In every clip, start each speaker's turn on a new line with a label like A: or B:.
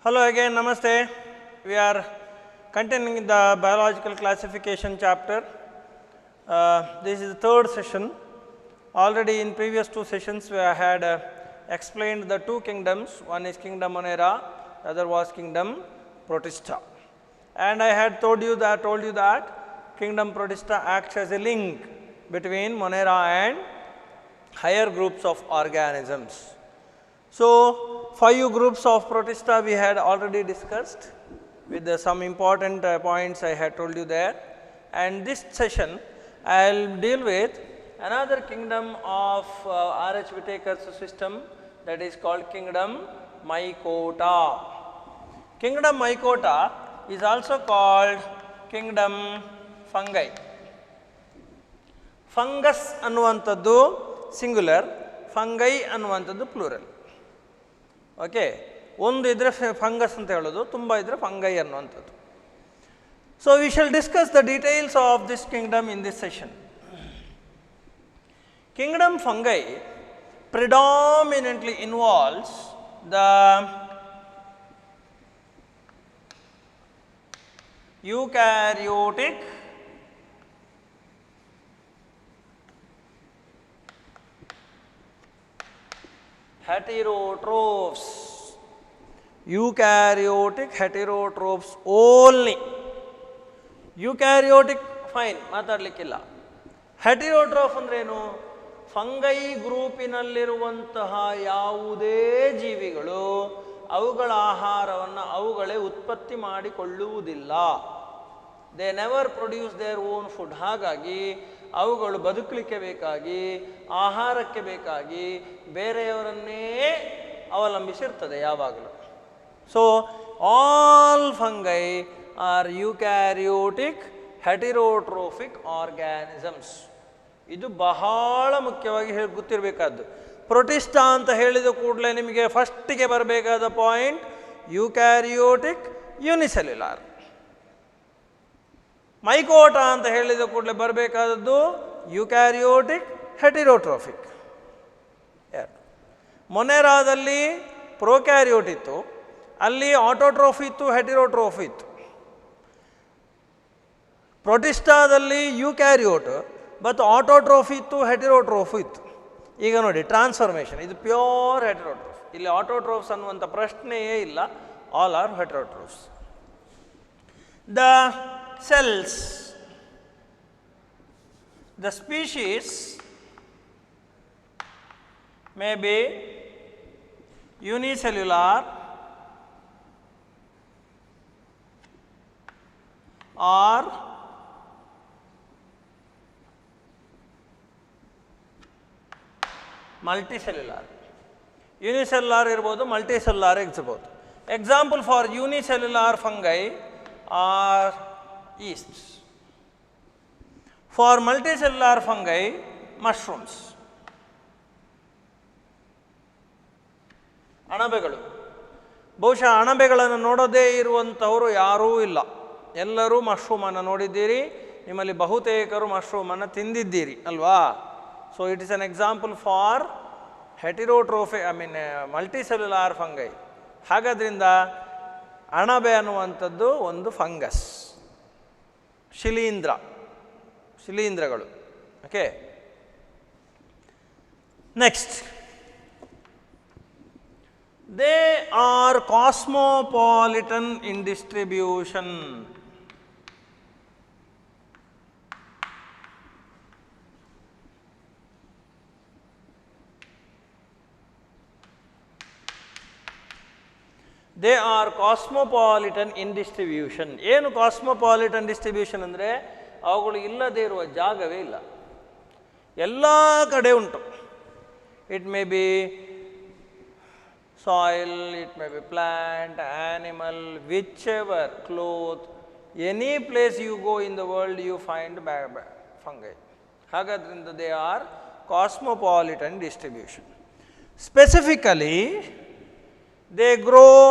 A: Hello again, Namaste. We are continuing the biological classification chapter. This is the third session. Already in previous two sessions we had explained the two kingdoms. One is kingdom Monera, the other was kingdom Protista. And I had told you that kingdom Protista acts as a link between Monera and higher groups of organisms. So, 5 groups of Protista we had already discussed with some important points I had told you there. And this session I will deal with another kingdom of R.H. Whittaker's system, that is called kingdom Mycota. Kingdom Mycota is also called kingdom fungi. Fungus ಅನ್ನುವಂಥದ್ದು singular, fungi ಅನ್ನುವಂಥದ್ದು plural. Okay, ಒಂದು ಇದ್ದರೆ fungus ಅಂತ ಹೇಳೋದು, ತುಂಬ ಇದ್ದರೆ fungi ಅನ್ನುವಂಥದ್ದು. So we shall discuss the details of this Kingdom in this session. Kingdom fungi predominantly involves the eukaryotic heterotrophs. Eukaryotic heterotrophs only. Eukaryotic fine, ಮಾತಾಡಲಿಕ್ಕಿಲ್ಲ. ಹೆಟಿರೋಟ್ರೋಫ್ ಅಂದ್ರೇನು? ಫಂಗೈ ಗ್ರೂಪಿನಲ್ಲಿರುವಂತಹ ಯಾವುದೇ ಜೀವಿಗಳು ಅವುಗಳ ಆಹಾರವನ್ನು ಅವುಗಳೇ ಉತ್ಪತ್ತಿ ಮಾಡಿಕೊಳ್ಳುವುದಿಲ್ಲ. They never produce their own food. ಹಾಗಾಗಿ ಅವುಗಳು ಬದುಕಲಿಕ್ಕೆ ಬೇಕಾಗಿ, ಆಹಾರಕ್ಕೆ ಬೇಕಾಗಿ ಬೇರೆಯವರನ್ನೇ ಅವಲಂಬಿಸಿರ್ತದೆ ಯಾವಾಗಲೂ. So all fungi are eukaryotic heterotrophic organisms. ಇದು ಬಹಳ ಮುಖ್ಯವಾಗಿ ಗೊತ್ತಿರಬೇಕಾದ್ದು. ಪ್ರೊಟಿಸ್ಟಾ ಅಂತ ಹೇಳಿದ ಕೂಡಲೇ ನಿಮಗೆ ಫಸ್ಟಿಗೆ ಬರಬೇಕಾದ ಪಾಯಿಂಟ್ ಯೂಕ್ಯಾರಿಯೋಟಿಕ್ ಯೂನಿಸೆಲ್ಯುಲಾರ್. ಮೈಕೋಟಾ ಅಂತ ಹೇಳಿದ ಕೂಡಲೇ ಬರಬೇಕಾದದ್ದು ಯೂಕ್ಯಾರಿಯೋಟಿಕ್ ಹೆಟಿರೋಟ್ರೋಫಿಕ್. ಮೊನೆರಾದಲ್ಲಿ ಪ್ರೋಕ್ಯಾರಿಯೋಟ್ ಇತ್ತು, ಅಲ್ಲಿ ಆಟೋಟ್ರೋಫ್ ಇತ್ತು, ಹೆಟಿರೋಟ್ರೋಫ್ ಇತ್ತು. ಪ್ರೊಟಿಸ್ಟಾದಲ್ಲಿ ಯೂಕ್ಯಾರಿಯೋಟ್ ಮತ್ತು ಆಟೋಟ್ರೋಫ್ ಇತ್ತು, ಹೆಟಿರೋಟ್ರೋಫ್ ಇತ್ತು. ಈಗ ನೋಡಿ ಟ್ರಾನ್ಸ್ಫಾರ್ಮೇಷನ್, ಇದು ಪ್ಯೂರ್ ಹೆಟಿರೋಟ್ರೋಫ್. ಇಲ್ಲಿ ಆಟೋಟ್ರೋಫ್ಸ್ ಅನ್ನುವಂಥ ಪ್ರಶ್ನೆಯೇ ಇಲ್ಲ, all are heterotrophs. The cells, the species may be unicellular or multicellular. Unicellular irbodu, multicellular irbodu. Example for unicellular fungi are yeasts. For multicellular fungi, mushrooms. ಅಣಬೆಗಳು. ಬಹುಶಃ ಅಣಬೆಗಳನ್ನು ನೋಡದೇ ಇರುವಂಥವರು ಯಾರೂ ಇಲ್ಲ. ಎಲ್ಲರೂ ಮಶ್ರೂಮನ್ನು ನೋಡಿದ್ದೀರಿ, ನಿಮ್ಮಲ್ಲಿ ಬಹುತೇಕರು ಮಶ್ರೂಮನ್ನು ತಿಂದಿದ್ದೀರಿ ಅಲ್ವಾ? So it is an example for heterotrophy, multicellular fungi. ಹಾಗಾದ್ರಿಂದ ಅಣಬೆ ಅನ್ನುವಂಥದ್ದು ಒಂದು ಫಂಗಸ್, ಶಿಲೀಂಧ್ರಗಳು. Okay, next, they are cosmopolitan in distribution. They are cosmopolitan in distribution. ಏನು ಕಾಸ್ಮೋಪಾಲಿಟನ್ ಡಿಸ್ಟ್ರಿಬ್ಯೂಷನ್ ಅಂದರೆ ಅವುಗಳು ಇಲ್ಲದೇ ಇರುವ ಜಾಗವೇ ಇಲ್ಲ, ಎಲ್ಲ ಕಡೆ ಉಂಟು. It may be soil, it may be plant, animal, which ever, cloth, any place you go in the world you find fungi. ಹಾಗಾದ್ರಿಂದ they are cosmopolitan distribution. Specifically they grow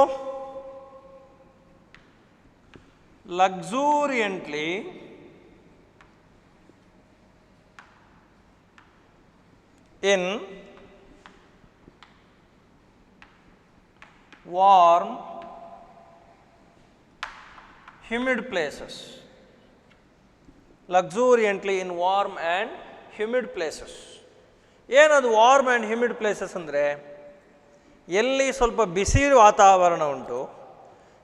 A: luxuriantly in warm humid places, luxuriantly in warm and humid places. ಏನದು warm and humid places ಅಂದರೆ ಎಲ್ಲಿ ಸ್ವಲ್ಪ ಬಿಸಿ ವಾತಾವರಣ ಉಂಟು,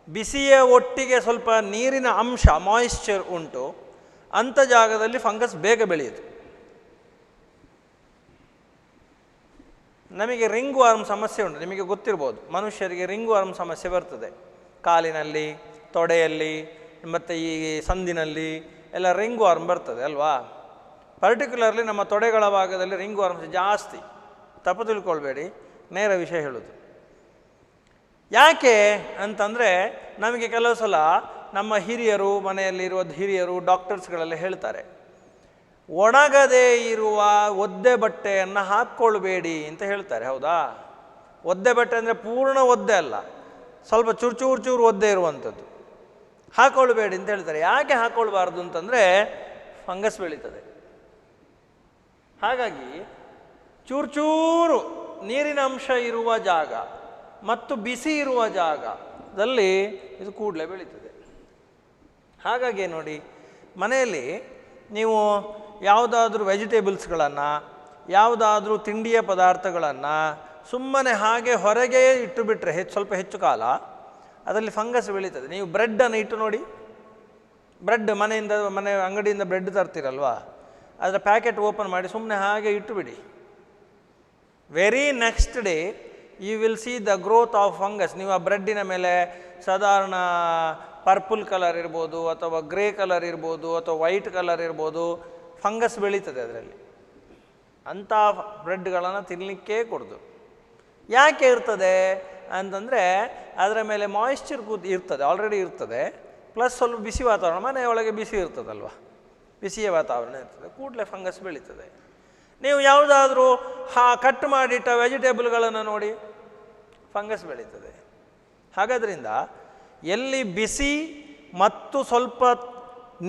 A: ಬಿಸಿಯ ಒಟ್ಟಿಗೆ ಸ್ವಲ್ಪ ನೀರಿನ ಅಂಶ ಮಾಯಿಶ್ಚರ್ ಉಂಟು, ಅಂಥ ಜಾಗದಲ್ಲಿ ಫಂಗಸ್ ಬೇಗ ಬೆಳೆಯುತ್ತೆ. ನಮಗೆ ರಿಂಗ್ ವಾರ್ಮ್ ಸಮಸ್ಯೆ ಉಂಟು, ನಿಮಗೆ ಗೊತ್ತಿರ್ಬೋದು, ಮನುಷ್ಯರಿಗೆ ರಿಂಗ್ ವಾರ್ಮ್ ಸಮಸ್ಯೆ ಬರ್ತದೆ. ಕಾಲಿನಲ್ಲಿ, ತೊಡೆಯಲ್ಲಿ ಮತ್ತು ಈ ಸಂದಿನಲ್ಲಿ ಎಲ್ಲ ರಿಂಗ್ ವಾರ್ಮ್ ಬರ್ತದೆ ಅಲ್ವಾ. ಪರ್ಟಿಕ್ಯುಲರ್ಲಿ ನಮ್ಮ ತೊಡೆಗಳ ಭಾಗದಲ್ಲಿ ರಿಂಗ್ ವಾರ್ಮ್ಸ್ ಜಾಸ್ತಿ. ತಪ್ಪು ತಿಳ್ಕೊಳ್ಬೇಡಿ, ನೇರ ವಿಷಯ ಹೇಳೋದು. ಯಾಕೆ ಅಂತಂದರೆ ನಮಗೆ ಕೆಲವು ಸಲ ನಮ್ಮ ಹಿರಿಯರು, ಮನೆಯಲ್ಲಿರುವ ಹಿರಿಯರು, ಡಾಕ್ಟರ್ಸ್ಗಳೆಲ್ಲ ಹೇಳ್ತಾರೆ, ಒಣಗದೇ ಇರುವ ಒದ್ದೆ ಬಟ್ಟೆಯನ್ನು ಹಾಕ್ಕೊಳ್ಬೇಡಿ ಅಂತ ಹೇಳ್ತಾರೆ. ಹೌದಾ? ಒದ್ದೆ ಬಟ್ಟೆ ಅಂದರೆ ಪೂರ್ಣ ಒದ್ದೆ ಅಲ್ಲ, ಸ್ವಲ್ಪ ಚೂರು ಒದ್ದೆ ಇರುವಂಥದ್ದು ಹಾಕ್ಕೊಳ್ಬೇಡಿ ಅಂತ ಹೇಳ್ತಾರೆ. ಯಾಕೆ ಹಾಕ್ಕೊಳ್ಬಾರ್ದು ಅಂತಂದರೆ ಫಂಗಸ್ ಬೆಳೀತದೆ. ಹಾಗಾಗಿ ಚೂರು ನೀರಿನ ಅಂಶ ಇರುವ ಜಾಗ ಮತ್ತು ಬಿಸಿ ಇರುವ ಜಾಗದಲ್ಲಿ ಇದು ಕೂಡಲೇ ಬೆಳೀತದೆ. ಹಾಗಾಗಿ ನೋಡಿ, ಮನೆಯಲ್ಲಿ ನೀವು ಯಾವುದಾದ್ರೂ ವೆಜಿಟೇಬಲ್ಸ್ಗಳನ್ನು, ಯಾವುದಾದ್ರೂ ತಿಂಡಿಯ ಪದಾರ್ಥಗಳನ್ನು ಸುಮ್ಮನೆ ಹಾಗೆ ಹೊರಗೆ ಇಟ್ಟು ಬಿಟ್ಟರೆ ಸ್ವಲ್ಪ ಹೆಚ್ಚು ಕಾಲ ಅದರಲ್ಲಿ ಫಂಗಸ್ ಬೆಳೀತದೆ. ನೀವು ಬ್ರೆಡ್ಡನ್ನು ಇಟ್ಟು ನೋಡಿ, ಬ್ರೆಡ್ ಮನೆ ಅಂಗಡಿಯಿಂದ ಬ್ರೆಡ್ ತರ್ತೀರಲ್ವಾ, ಅದರ ಪ್ಯಾಕೆಟ್ ಓಪನ್ ಮಾಡಿ ಸುಮ್ಮನೆ ಹಾಗೆ ಇಟ್ಟು ಬಿಡಿ. Very next day you will see the growth of fungus. ನೀವು ಆ ಬ್ರೆಡ್ಡಿನ ಮೇಲೆ ಸಾಧಾರಣ ಪರ್ಪಲ್ ಕಲರ್ ಇರ್ಬೋದು, ಅಥವಾ ಗ್ರೇ ಕಲರ್ ಇರ್ಬೋದು, ಅಥವಾ ವೈಟ್ ಕಲರ್ ಇರ್ಬೋದು, ಫಂಗಸ್ ಬೆಳೀತದೆ ಅದರಲ್ಲಿ. ಅಂಥ ಬ್ರೆಡ್ಗಳನ್ನು ತಿನ್ನಲಿಕ್ಕೇ ಕೊಡೋದು. ಯಾಕೆ ಇರ್ತದೆ ಅಂತಂದರೆ ಅದರ ಮೇಲೆ ಮಾಯಿಶ್ಚರ್ ಇರ್ತದೆ, ಆಲ್ರೆಡಿ ಇರ್ತದೆ, ಪ್ಲಸ್ ಸ್ವಲ್ಪ ಬಿಸಿ ವಾತಾವರಣ, ಮನೆಯೊಳಗೆ ಬಿಸಿ ಇರ್ತದಲ್ವ, ಬಿಸಿಯ ವಾತಾವರಣ ಇರ್ತದೆ, ಕೂಡಲೇ ಫಂಗಸ್ ಬೆಳೀತದೆ. ನೀವು ಯಾವುದಾದ್ರೂ ಕಟ್ ಮಾಡಿಟ್ಟ ವೆಜಿಟೇಬಲ್ಗಳನ್ನು ನೋಡಿ, ಫಂಗಸ್ ಬೆಳೀತದೆ. ಹಾಗಾದ್ರಿಂದ ಎಲ್ಲಿ ಬಿಸಿ ಮತ್ತು ಸ್ವಲ್ಪ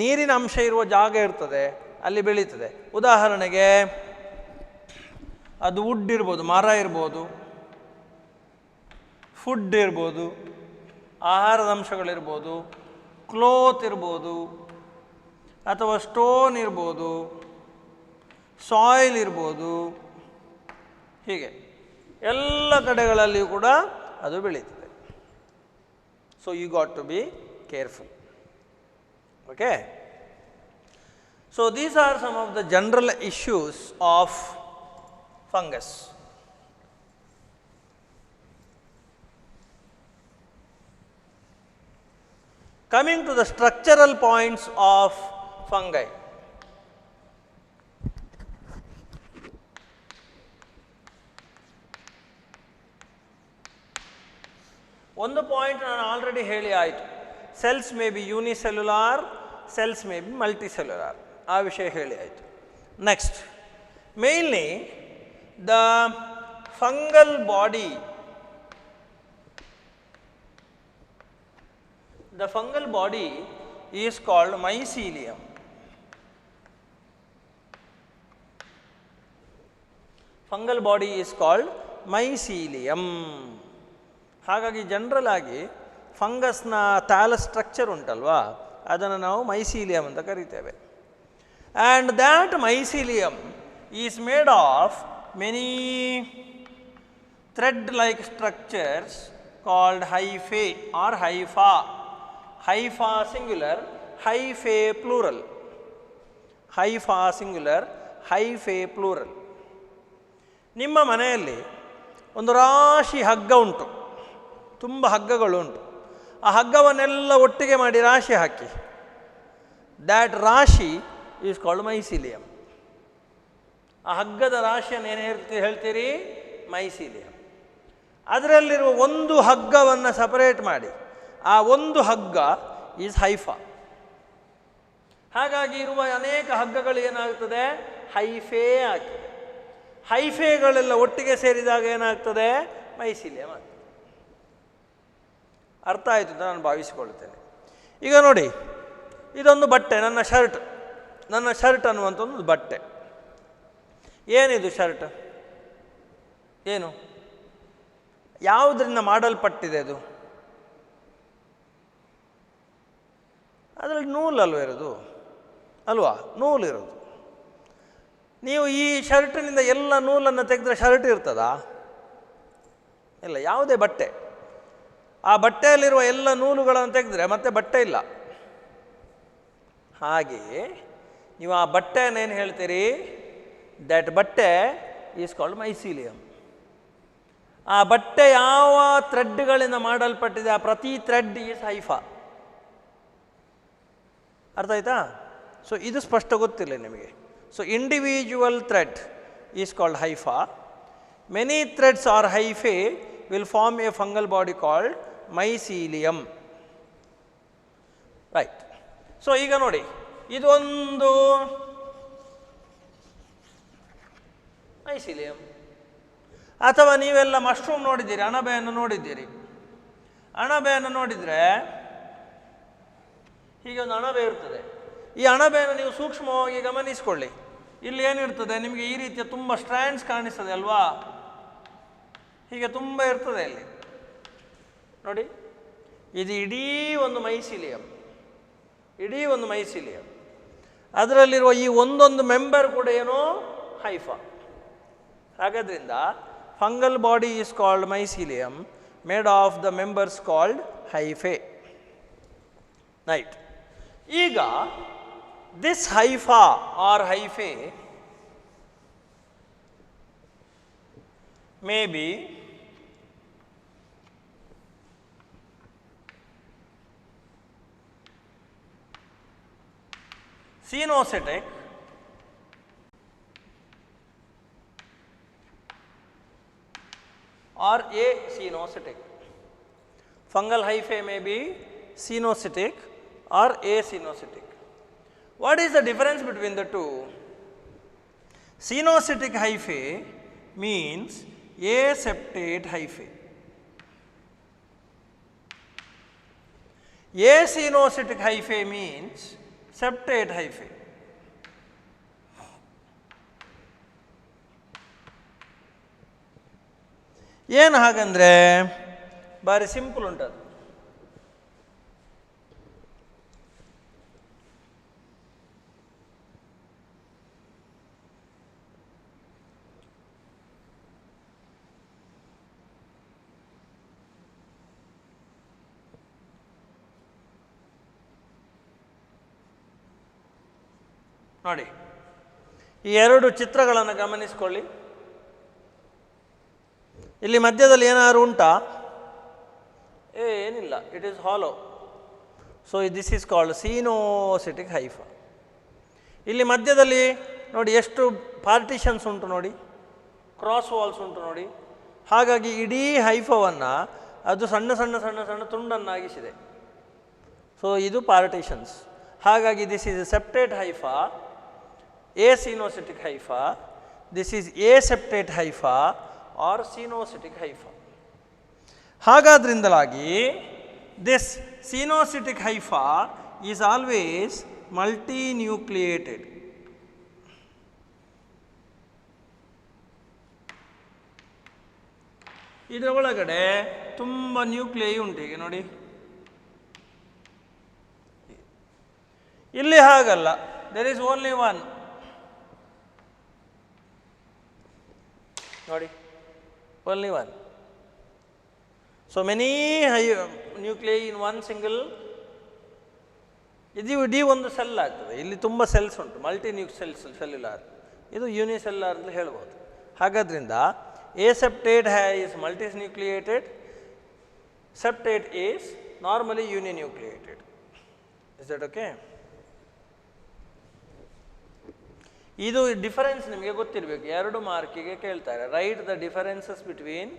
A: ನೀರಿನ ಅಂಶ ಇರುವ ಜಾಗ ಇರ್ತದೆ ಅಲ್ಲಿ ಬೆಳೀತದೆ. ಉದಾಹರಣೆಗೆ ಅದು ವುಡ್ ಇರ್ಬೋದು, ಮರ ಇರ್ಬೋದು, ಫುಡ್ ಇರ್ಬೋದು, ಆಹಾರದ ಅಂಶಗಳಿರ್ಬೋದು, ಕ್ಲೋತ್ ಇರ್ಬೋದು, ಅಥವಾ ಸ್ಟೋನ್ ಇರ್ಬೋದು, ಸಾಯಿಲ್ ಇರ್ಬೋದು, ಹೀಗೆ ಎಲ್ಲ ಕಡೆಗಳಲ್ಲಿಯೂ ಕೂಡ ಅದು ಬೆಳೀತದೆ. So you got to be careful. Okay, so these are some of the general issues of fungus. Coming to the structural points of fungi. ಒಂದು ಪಾಯಿಂಟ್ ನಾನು ಆಲ್ರೆಡಿ ಹೇಳಿ ಆಯಿತು, cells may be unicellular, cells may be multicellular, ಆ ವಿಷಯ ಹೇಳಿ ಆಯಿತು. Next, mainly the fungal body, the fungal body is called mycelium. Fungal body is called mycelium. ಹಾಗಾಗಿ general ಆಗಿ ಫಂಗಸ್ನ ಥ್ಯಾಲಸ್ ಸ್ಟ್ರಕ್ಚರ್ ಉಂಟಲ್ವಾ, ಅದನ್ನು ನಾವು ಮೈಸೀಲಿಯಂ ಅಂತ ಕರಿತೇವೆ. And that mycelium is made of many thread like structures called hyphae or hypha. Hypha singular, hyphae plural. Hypha singular, hyphae plural. ನಿಮ್ಮ ಮನೆಯಲ್ಲಿ ಒಂದು ರಾಶಿ ಹಗ್ಗ ಉಂಟು, ತುಂಬ ಹಗ್ಗಗಳುಂಟು. ಆ ಹಗ್ಗವನ್ನೆಲ್ಲ ಒಟ್ಟಿಗೆ ಮಾಡಿ ರಾಶಿ ಹಾಕಿ, ದ್ಯಾಟ್ ರಾಶಿ ಈಸ್ ಕಾಲ್ಡ್ ಮೈಸೀಲಿಯಂ. ಆ ಹಗ್ಗದ ರಾಶಿಯನ್ನು ಏನು ಹೇಳ್ತೀರಿ? ಮೈಸೀಲಿಯಂ. ಅದರಲ್ಲಿರುವ ಒಂದು ಹಗ್ಗವನ್ನು ಸಪರೇಟ್ ಮಾಡಿ, ಆ ಒಂದು ಹಗ್ಗ ಈಸ್ ಹೈಫಾ. ಹಾಗಾಗಿ ಇರುವ ಅನೇಕ ಹಗ್ಗಗಳು ಏನಾಗ್ತದೆ? ಹೈಫೆ ಆಗ್ತದೆ. ಹೈಫೆಗಳೆಲ್ಲ ಒಟ್ಟಿಗೆ ಸೇರಿದಾಗ ಏನಾಗ್ತದೆ? ಮೈಸೀಲಿಯಂ ಆಗ್ತದೆ. ಅರ್ಥ ಆಯಿತು ಅಂತ ನಾನು ಭಾವಿಸಿಕೊಳ್ಳುತ್ತೇನೆ. ಈಗ ನೋಡಿ, ಇದೊಂದು ಬಟ್ಟೆ, ನನ್ನ ಶರ್ಟ್ ಅನ್ನುವಂಥ ಒಂದು ಬಟ್ಟೆ. ಏನಿದು ಶರ್ಟ್? ಏನು, ಯಾವುದರಿಂದ ಮಾಡಲ್ಪಟ್ಟಿದೆ ಅದು? ಅದರಲ್ಲಿ ನೂಲಲ್ವ ಇರೋದು ಅಲ್ವಾ, ನೂಲಿರೋದು. ನೀವು ಈ ಶರ್ಟಿನಿಂದ ಎಲ್ಲ ನೂಲನ್ನು ತೆಗೆದ್ರೆ ಶರ್ಟ್ ಇರ್ತದಾ? ಇಲ್ಲ. ಯಾವುದೇ ಬಟ್ಟೆ, ಆ ಬಟ್ಟೆಯಲ್ಲಿರುವ ಎಲ್ಲ ನೂಲುಗಳನ್ನು ತೆಗೆದ್ರೆ ಮತ್ತೆ ಬಟ್ಟೆ ಇಲ್ಲ. ಹಾಗೆಯೇ ನೀವು ಆ ಬಟ್ಟೆಯನ್ನೇನು ಹೇಳ್ತೀರಿ? ದ್ಯಾಟ್ ಬಟ್ಟೆ ಈಸ್ ಕಾಲ್ಡ್ ಮೈಸೀಲಿಯಂ. ಆ ಬಟ್ಟೆ ಯಾವ ಥ್ರೆಡ್ಗಳಿಂದ ಮಾಡಲ್ಪಟ್ಟಿದೆ, ಆ ಪ್ರತಿ ಥ್ರೆಡ್ ಈಸ್ ಹೈಫಾ. ಅರ್ಥ ಆಯ್ತಾ? ಸೊ ಇದು ಸ್ಪಷ್ಟ ಗೊತ್ತಿಲ್ಲ ನಿಮಗೆ. So individual thread is called hypha. Many threads or hyphae will form a fungal body called mycelium. Right. So ಈಗ ನೋಡಿ, ಇದೊಂದು ಮೈಸೀಲಿಯಂ. ಅಥವಾ ನೀವೆಲ್ಲ ಮಶ್ರೂಮ್ ನೋಡಿದ್ದೀರಿ, ಅಣಬೆಯನ್ನು ನೋಡಿದ್ದೀರಿ. ಅಣಬೆಯನ್ನು ನೋಡಿದರೆ ಹೀಗೆ ಒಂದು ಅಣಬೆ ಇರ್ತದೆ. ಈ ಅಣಬೆಯನ್ನು ನೀವು ಸೂಕ್ಷ್ಮವಾಗಿ ಗಮನಿಸಿಕೊಳ್ಳಿ. ಇಲ್ಲಿ ಏನಿರ್ತದೆ ನಿಮಗೆ, ಈ ರೀತಿಯ ತುಂಬ ಸ್ಟ್ರ್ಯಾಂಡ್ಸ್ ಕಾಣಿಸ್ತದೆ ಅಲ್ವಾ, ಹೀಗೆ ತುಂಬ ಇರ್ತದೆ ಇಲ್ಲಿ ನೋಡಿ. ಇದು ಇಡೀ ಒಂದು ಮೈಸೀಲಿಯಂ, ಇಡೀ ಒಂದು ಮೈಸೀಲಿಯಂ. ಅದರಲ್ಲಿರುವ ಈ ಒಂದೊಂದು ಮೆಂಬರ್ ಕೂಡ ಏನೋ ಹೈಫಾ. ಹಾಗಾದ್ರಿಂದ fungal body is called mycelium made of the members called hyphae. Right. ಈಗ this hypha or hyphae may be cenocytic or acenocytic. Fungal hyphae may be cenocytic or acenocytic. What is the difference between the two? Cenocytic hyphae means aseptate hyphae. Acenocytic hyphae means septate hyphae. ಏನು ಹಾಗಂದರೆ ಭಾರಿ simple ಉಂಟದು. ನೋಡಿ, ಈ ಎರಡು ಚಿತ್ರಗಳನ್ನು ಗಮನಿಸಿಕೊಳ್ಳಿ. ಇಲ್ಲಿ ಮಧ್ಯದಲ್ಲಿ ಏನಾದ್ರು ಉಂಟಾ? ಏನಿಲ್ಲ, it is hollow. So this is called coenocytic hypha. ಇಲ್ಲಿ ಮಧ್ಯದಲ್ಲಿ ನೋಡಿ ಎಷ್ಟು ಪಾರ್ಟಿಷನ್ಸ್ ಉಂಟು ನೋಡಿ, ಕ್ರಾಸ್ ವಾಲ್ಸ್ ಉಂಟು ನೋಡಿ. ಹಾಗಾಗಿ ಇಡೀ ಹೈಫಾವನ್ನು ಅದು ಸಣ್ಣ ಸಣ್ಣ ಸಣ್ಣ ಸಣ್ಣ ತುಂಡನ್ನಾಗಿಸಿದೆ. ಸೊ ಇದು ಪಾರ್ಟಿಷನ್ಸ್. ಹಾಗಾಗಿ this is septate Haifa, acenocytic hypha. This is aseptate hypha or cenocytic hypha. ಹಾಗಾದ್ರಿಂದಲಾಗಿ this cenocytic hypha is always multinucleated. ಇದರ ಒಳಗಡೆ ತುಂಬ ನ್ಯೂಕ್ಲಿಯೈ ಉಂಟು. ಈಗ ನೋಡಿ, ಇಲ್ಲಿ ಹಾಗಲ್ಲ, there is only one. ನೋಡಿ, only one. So many nuclei in one single. ಇದು ಇಡೀ ಒಂದು ಸೆಲ್ ಆಗ್ತದೆ. ಇಲ್ಲಿ ತುಂಬ ಸೆಲ್ಸ್ ಉಂಟು, ಸೆಲ್ಯುಲಾರ್. ಇದು ಯೂನಿಸೆಲ್ಯುಲಾರ್ ಅಂತ ಹೇಳ್ಬೋದು. ಹಾಗಾದ್ರಿಂದ aseptate is multinucleated, septate is normally uninucleated. Is that okay? ಇದು ಡಿಫರೆನ್ಸ್ ನಿಮಗೆ ಗೊತ್ತಿರಬೇಕು. 2 ಮಾರ್ಕಿಗೆ ಕೇಳ್ತಾರೆ. Write the differences between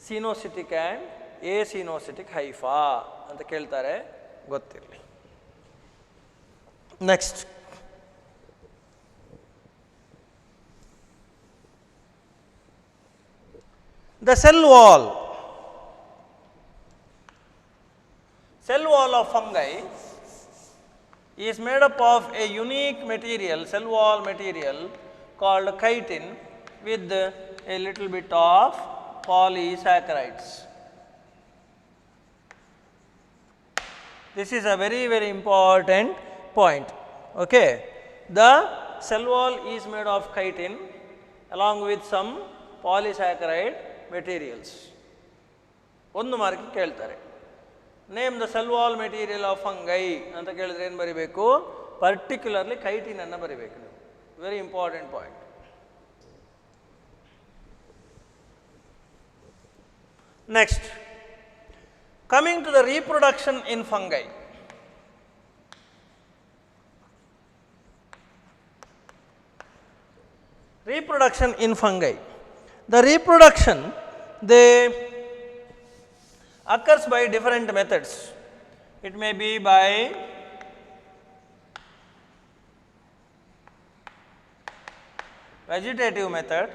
A: coenocytic and acenocytic hypha ಅಂತ ಕೇಳ್ತಾರೆ, ಗೊತ್ತಿರಲಿ. Next, the cell wall. Cell wall of fungi is made up of a unique material, cell wall material called chitin with a little bit of polysaccharides. This is a very, very important point. Okay. The cell wall is made of chitin along with some polysaccharide materials. ಒಂದು mark ಕೇಳ್ತಾರೆ, name the cell wall material of fungi ಅಂತ ಕೇಳಿದ್ರೆ ಏನು ಬರೀಬೇಕು? Particularly chitin ಅನ್ನು ಬರೀಬೇಕು ನೀವು. Very important point. Next, coming to the reproduction in fungi. Reproduction in fungi. The reproduction, they occurs by different methods. It may be by vegetative method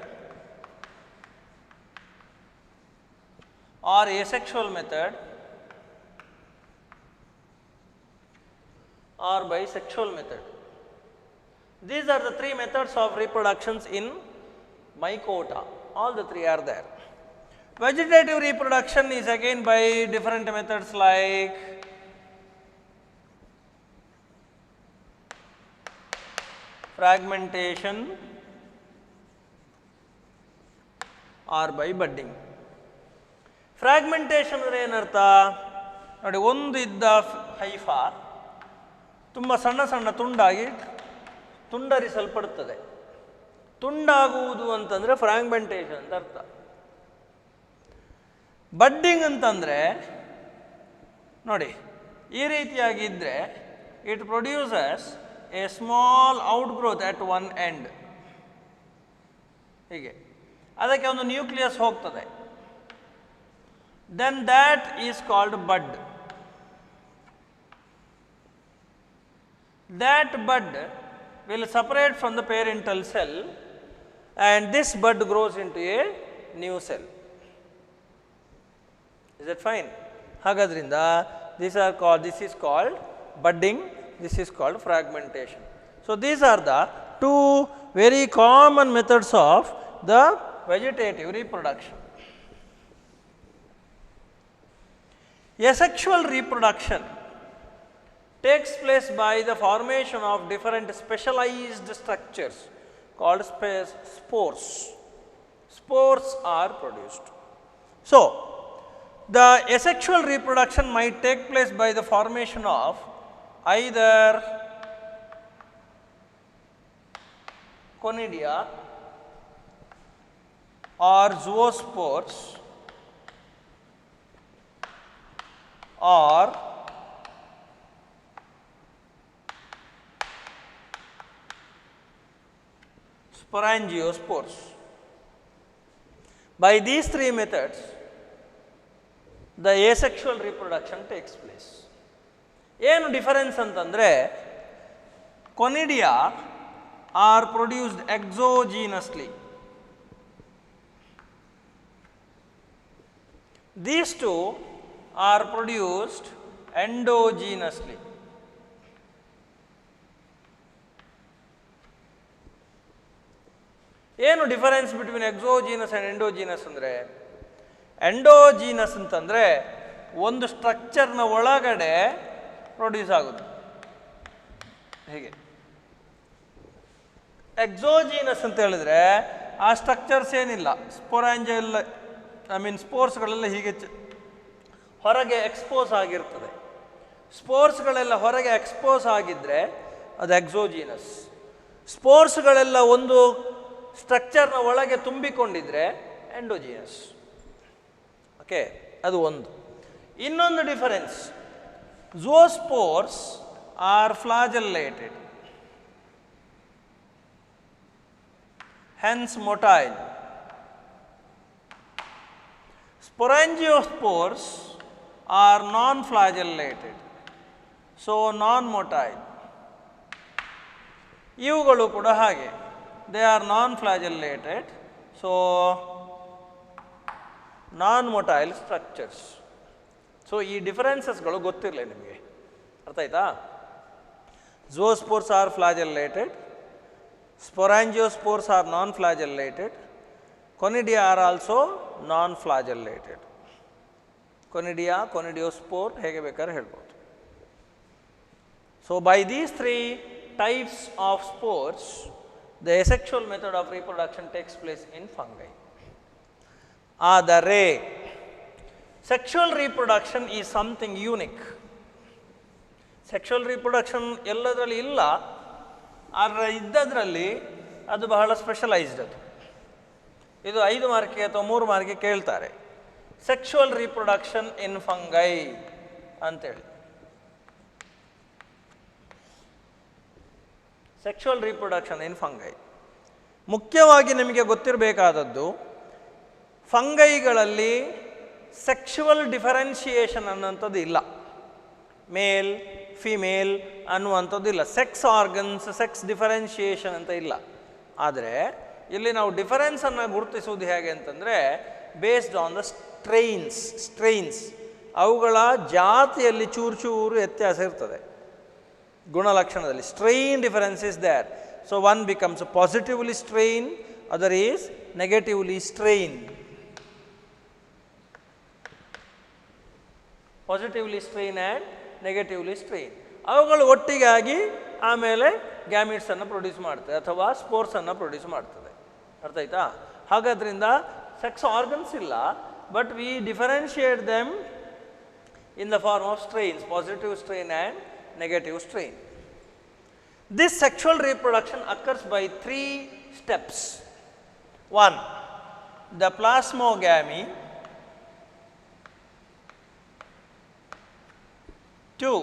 A: or asexual method or by sexual method. These are the three methods of reproductions in mycota. All the three are there. Vegetative reproduction is again by different methods like fragmentation or by budding. Fragmentation ಅಂದರೆ ಏನರ್ಥ ನೋಡಿ, ಒಂದು ಇದ್ದ Haifa ತುಂಬ ಸಣ್ಣ ಸಣ್ಣ ತುಂಡಾಗಿ ತುಂಡರಿಸಲ್ಪಡುತ್ತದೆ. ತುಂಡಾಗುವುದು ಅಂತಂದರೆ ಫ್ರಾಗ್ಮೆಂಟೇಷನ್ ಅಂತ ಅರ್ಥ. ಬಡ್ಡಿಂಗ್ ಅಂತಂದರೆ ನೋಡಿ, ಈ ರೀತಿಯಾಗಿ ಇದ್ದರೆ it produces a small outgrowth at one end. ಹೀಗೆ ಅದಕ್ಕೆ ಒಂದು ನ್ಯೂಕ್ಲಿಯಸ್ ಹೋಗ್ತದೆ. Then that is called bud. That bud will separate from the parental cell and this bud grows into a new cell. Is that fine? Hagadrinda, this is called budding, this is called fragmentation. So these are the two very common methods of the vegetative reproduction. Asexual reproduction takes place by the formation of different specialized structures called spores. Spores are produced. So, the asexual reproduction might take place by the formation of either conidia or zoospores or sporangiospores. By these three methods, the asexual reproduction takes place. ಏನು difference ಅಂತಂದರೆ, conidia are produced exogenously. These two are produced endogenously. ಏನು difference between exogenous and endogenous ಅಂದರೆ, endogenous ಅಂತಂದರೆ ಒಂದು ಸ್ಟ್ರಕ್ಚರ್ನ ಒಳಗಡೆ produce ಆಗುತ್ತೆ ಹೀಗೆ. ಎಕ್ಸೋಜಿನಸ್ ಅಂತ ಹೇಳಿದ್ರೆ ಆ ಸ್ಟ್ರಕ್ಚರ್ಸ್ ಏನಿಲ್ಲ, ಸ್ಪೋರಾಂಜಲ್ ಸ್ಪೋರ್ಸ್ಗಳೆಲ್ಲ ಹೀಗೆ ಹೊರಗೆ ಎಕ್ಸ್ಪೋಸ್ ಆಗಿರ್ತದೆ. ಸ್ಪೋರ್ಸ್ಗಳೆಲ್ಲ ಹೊರಗೆ ಎಕ್ಸ್ಪೋಸ್ ಆಗಿದ್ದರೆ ಅದು ಎಕ್ಸೋಜಿನಸ್. ಸ್ಪೋರ್ಸ್ಗಳೆಲ್ಲ ಒಂದು ಸ್ಟ್ರಕ್ಚರ್ನ ಒಳಗೆ ತುಂಬಿಕೊಂಡಿದ್ರೆ ಎಂಡೋಜಿನಸ್. ಓಕೆ, ಅದು ಒಂದು. ಇನ್ನೊಂದು difference, zoospores are flagellated, hence motile. Sporangiospores are non-flagellated, so non-motile. ಇವುಗಳು ಕೂಡ ಹಾಗೆ, they are non-flagellated, so non-motile structures. So ಈ ಡಿಫರೆನ್ಸಸ್ಗಳು ಗೊತ್ತಿರಲಿ ನಿಮಗೆ, ಅರ್ಥ ಆಯ್ತಾ? ಝೂಸ್ಪೋರ್ಸ್ are ಫ್ಲಾಜೆಲ್ಲೇಟೆಡ್, sporangiospores are non-flagellated, conidia are also non-flagellated. conidia, conidiospore ಹೇಗೆ ಬೇಕಾದ್ರೆ ಹೇಳ್ಬೋದು. So, by these three types of spores, the asexual method of reproduction takes place in fungi. ಆದರೆ sexual reproduction is something unique. Sexual reproduction ಎಲ್ಲದರಲ್ಲಿ ಇಲ್ಲ, ಆದರೆ ಇದ್ದದ್ರಲ್ಲಿ ಅದು ಬಹಳ specialised. ಅದು ಇದು 5 ಮಾರ್ಕಿಗೆ ಅಥವಾ 3 ಮಾರ್ಕಿಗೆ ಕೇಳ್ತಾರೆ. ಸೆಕ್ಷುವಲ್ ರೀಪ್ರೊಡಕ್ಷನ್ ಇನ್ ಫಂಗೈ ಅಂತೇಳಿ. ಸೆಕ್ಷುವಲ್ ರೀಪ್ರೊಡಕ್ಷನ್ ಇನ್ ಫಂಗೈ ಮುಖ್ಯವಾಗಿ ನಿಮಗೆ ಗೊತ್ತಿರಬೇಕಾದದ್ದು, ಫಂಗೈಗಳಲ್ಲಿ ಸೆಕ್ಷುವಲ್ ಡಿಫರೆನ್ಷಿಯೇಷನ್ ಅನ್ನುವಂಥದ್ದು ಇಲ್ಲ. ಮೇಲ್ ಫಿಮೇಲ್ ಅನ್ನುವಂಥದ್ದು ಇಲ್ಲ. ಸೆಕ್ಸ್ ಆರ್ಗನ್ಸ್, ಸೆಕ್ಸ್ ಡಿಫರೆನ್ಷಿಯೇಷನ್ ಅಂತ ಇಲ್ಲ. ಆದರೆ ಇಲ್ಲಿ ನಾವು ಡಿಫರೆನ್ಸನ್ನು ಗುರುತಿಸುವುದು ಹೇಗೆ ಅಂತಂದರೆ, ಬೇಸ್ಡ್ ಆನ್ ದ ಸ್ಟ್ರೈನ್ಸ್ ಅವುಗಳ ಜಾತಿಯಲ್ಲಿ ಚೂರು ವ್ಯತ್ಯಾಸ ಇರ್ತದೆ ಗುಣಲಕ್ಷಣದಲ್ಲಿ. Strain difference is there. So one becomes positively strain, other is negatively strain. Positively strain and negatively strain ಅವುಗಳು ಒಟ್ಟಿಗಾಗಿ ಆಮೇಲೆ ಗ್ಯಾಮಿಟ್ಸನ್ನು ಪ್ರೊಡ್ಯೂಸ್ ಮಾಡ್ತದೆ ಅಥವಾ ಸ್ಪೋರ್ಸನ್ನು ಪ್ರೊಡ್ಯೂಸ್ ಮಾಡ್ತದೆ. ಅರ್ಥ ಆಯ್ತಾ? ಹಾಗಾದ್ರಿಂದ ಸೆಕ್ಸ್ ಆರ್ಗನ್ಸ್ ಇಲ್ಲ, but we differentiate them in the form of strains, positive strain and negative strain. This sexual reproduction occurs by 3 steps. 1. The plasmogamy. 2.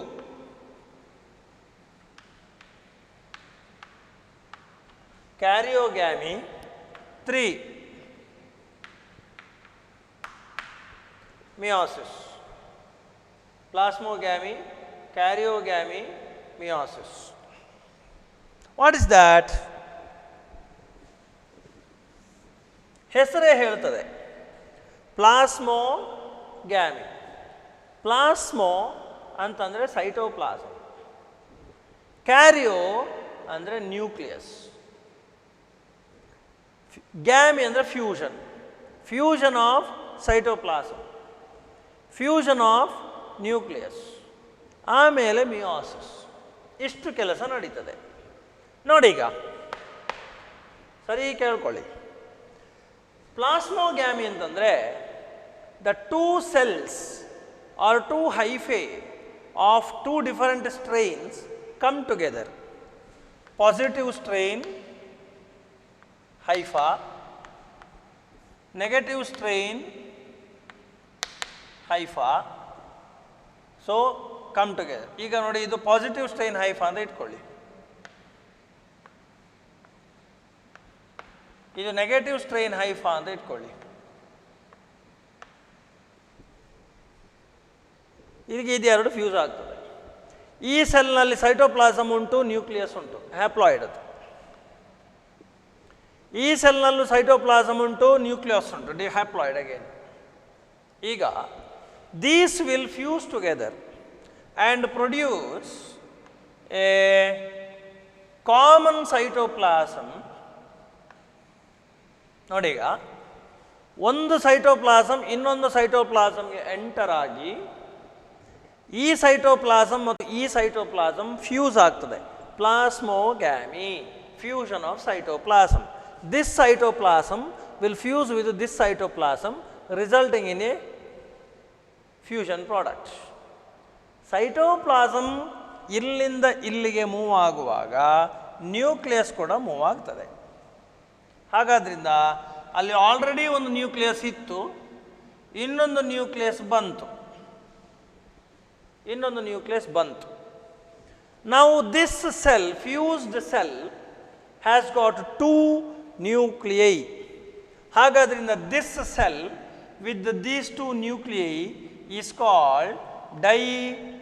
A: Karyogamy. 3. Meiosis. Plasmogamy, karyogamy, meiosis. What is that? ಹೆಸರೇ ಹೇಳ್ತದೆ, ಪ್ಲಾಸ್ಮೋಗ್ಯಾಮಿ. ಪ್ಲಾಸ್ಮೋ ಅಂತಂದರೆ cytoplasm, ಕ್ಯಾರಿಯೋ ಅಂದರೆ nucleus, gamy ಅಂದರೆ fusion of cytoplasm, fusion of nucleus, ಆಮೇಲೆ meiosis. ಇಷ್ಟು ಕೆಲಸ ನಡೀತದೆ. ನೋಡಿ, ಈಗ ಸರಿ ಕೇಳ್ಕೊಳ್ಳಿ. ಪ್ಲಾಸ್ಮೋಗ್ಯಾಮಿ ಅಂತಂದರೆ the 2 cells or 2 hyphae of 2 different strains come together. Positive strain hypha, negative strain hypha, so come together. ಈಗ ನೋಡಿ, ಇದು ಪಾಸಿಟಿವ್ ಸ್ಟ್ರೈನ್ ಹೈಫಾ ಅಂತ ಇಟ್ಕೊಳ್ಳಿ, ಇದು ನೆಗೆಟಿವ್ ಸ್ಟ್ರೈನ್ ಹೈಫಾ ಅಂತ ಇಟ್ಕೊಳ್ಳಿ. ಇದಕ್ಕೆ ಇದು ಎರಡು ಫ್ಯೂಸ್ ಆಗ್ತದೆ. ಈ ಸೆಲ್ನಲ್ಲಿ ಸೈಟೋಪ್ಲಾಸಮ್ ಉಂಟು, ನ್ಯೂಕ್ಲಿಯಸ್ ಉಂಟು, ಹ್ಯಾಪ್ಲಾಯ್ಡ್ ಅದು. ಈ ಸೆಲ್ನಲ್ಲೂ ಸೈಟೋಪ್ಲಾಸಮ್ ಉಂಟು, ನ್ಯೂಕ್ಲಿಯಸ್ ಉಂಟು, ಹ್ಯಾಪ್ಲಾಯ್ಡ್ ಅಗೇನ್. ಈಗ these will fuse together and produce a common cytoplasm. ನೋಡಿ, ಈಗ ಒಂದು ಸೈಟೋಪ್ಲಾಸಮ್ ಇನ್ನೊಂದು ಸೈಟೋಪ್ಲಾಸಮ್ಗೆ ಎಂಟರ್ ಆಗಿ ಈ ಸೈಟೋಪ್ಲಾಸಮ್ ಮತ್ತು ಈ ಸೈಟೋಪ್ಲಾಸಮ್ ಫ್ಯೂಸ್ ಆಗ್ತದೆ. Plasmogamy, fusion of cytoplasm. This cytoplasm will fuse with this cytoplasm, resulting in a fusion product. Cytoplasm ಇಲ್ಲಿಂದ ಇಲ್ಲಿಗೆ ಮೂವ್ ಆಗುವಾಗ ನ್ಯೂಕ್ಲಿಯಸ್ ಕೂಡ ಮೂವ್ ಆಗ್ತದೆ. ಹಾಗಾದ್ರಿಂದ ಅಲ್ಲಿ ಆಲ್ರೆಡಿ ಒಂದು ನ್ಯೂಕ್ಲಿಯಸ್ ಇತ್ತು, ಇನ್ನೊಂದು ನ್ಯೂಕ್ಲಿಯಸ್ ಬಂತು. Now this cell, fused cell, has got 2 nuclei. ಹಾಗಾದ್ರಿಂದ this cell with these 2 nuclei is called dikaryon.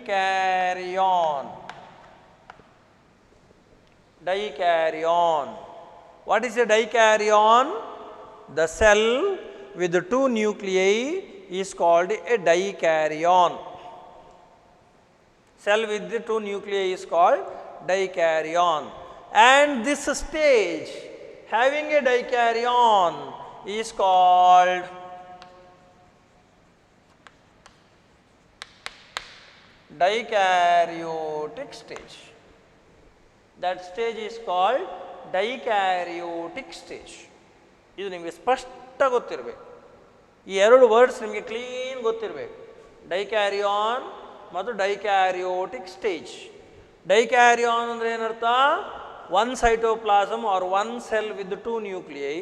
A: What is a dikaryon? The cell with the 2 nuclei is called a dikaryon. Cell with the 2 nuclei is called dikaryon. And this stage having a dikaryon is called dikaryotic stage. that stage is called dikaryotic stage. ಇದು ನಿಮಗೆ ಸ್ಪಷ್ಟ ಗೊತ್ತಿರಬೇಕು. ಈ ಎರಡು words ನಿಮಗೆ clean ಗೊತ್ತಿರಬೇಕು. ಡೈಕ್ಯಾರಿಯಾನ್ ಮತ್ತು dikaryotic stage. ಡೈಕ್ಯಾರಿಯಾನ್ ಅಂದರೆ ಏನರ್ಥ? one cytoplasm or one cell with 2 nuclei.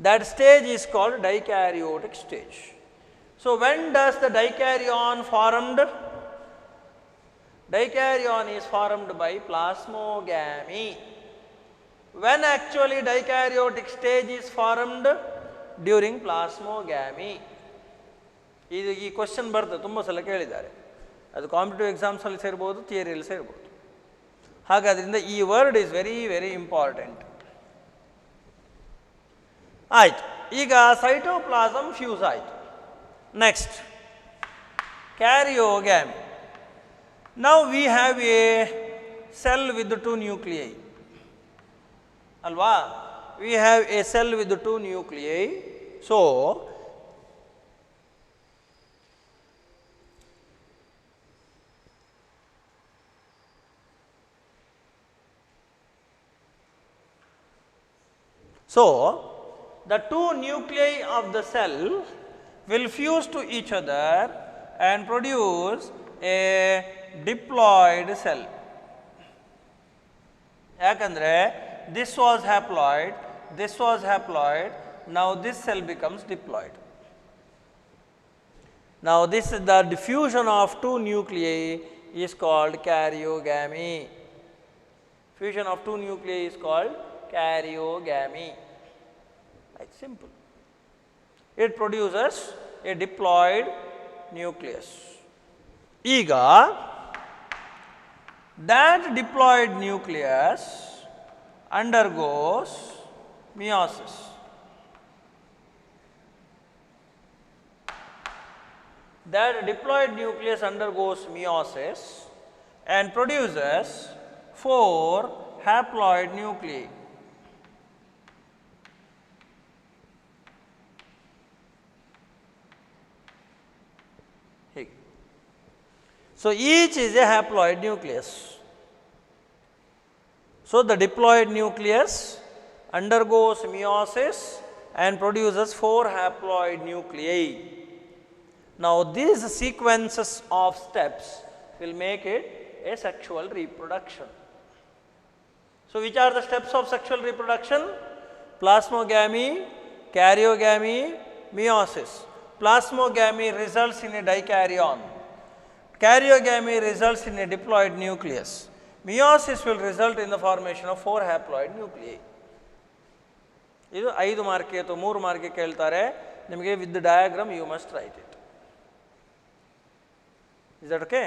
A: That stage is called dikaryotic stage. So when does the dikaryon formed? Dikaryon is formed by plasmogamy. When actually dikaryotic stage is formed? During plasmogamy. ಈ question ಬರ್ತದೆ, ತುಂಬ ಸಲ ಕೇಳಿದ್ದಾರೆ. ಅದು competitive ಎಕ್ಸಾಮ್ಸಲ್ಲಿ ಸೇರ್ಬೋದು, ಥಿಯರಿಯಲ್ಲಿ ಸೇರ್ಬೋದು. ಹಾಗಾದ್ರಿಂದ ಈ word is very very important. ಆಯಿತು, ಈಗ ಸೈಟೋಪ್ಲಾಸಮ್ ಫ್ಯೂಸ್ ಆಯಿತು. Next karyogamy. Now we have a cell with 2 nuclei ಅಲ್ವಾ? We have a cell with 2 nuclei. So the 2 nuclei of the cell will fuse to each other and produce a diploid cell. ಯಾಕಂದರೆ this was haploid, this was haploid, now this cell becomes diploid. Now this is the diffusion of 2 nuclei is called karyogamy. Fusion of 2 nuclei is called karyogamy. It's simple. It produces a diploid nucleus. Ega that diploid nucleus undergoes meiosis. That diploid nucleus undergoes meiosis and produces 4 haploid nuclei. So each is a haploid nucleus. So the diploid nucleus undergoes meiosis and produces 4 haploid nuclei. Now these sequences of steps will make it a sexual reproduction. So which are the steps of sexual reproduction? Plasmogamy, karyogamy, meiosis. Plasmogamy results in a dikaryon. Karyogamy results in a diploid nucleus. Meiosis will result in the formation of 4 haploid nuclei. ಇದು 5 mark ಅಥವಾ 3 mark ಕೇಳ್ತಾರೆ ನಿಮಗೆ. With diagram you must write it. Is that okay?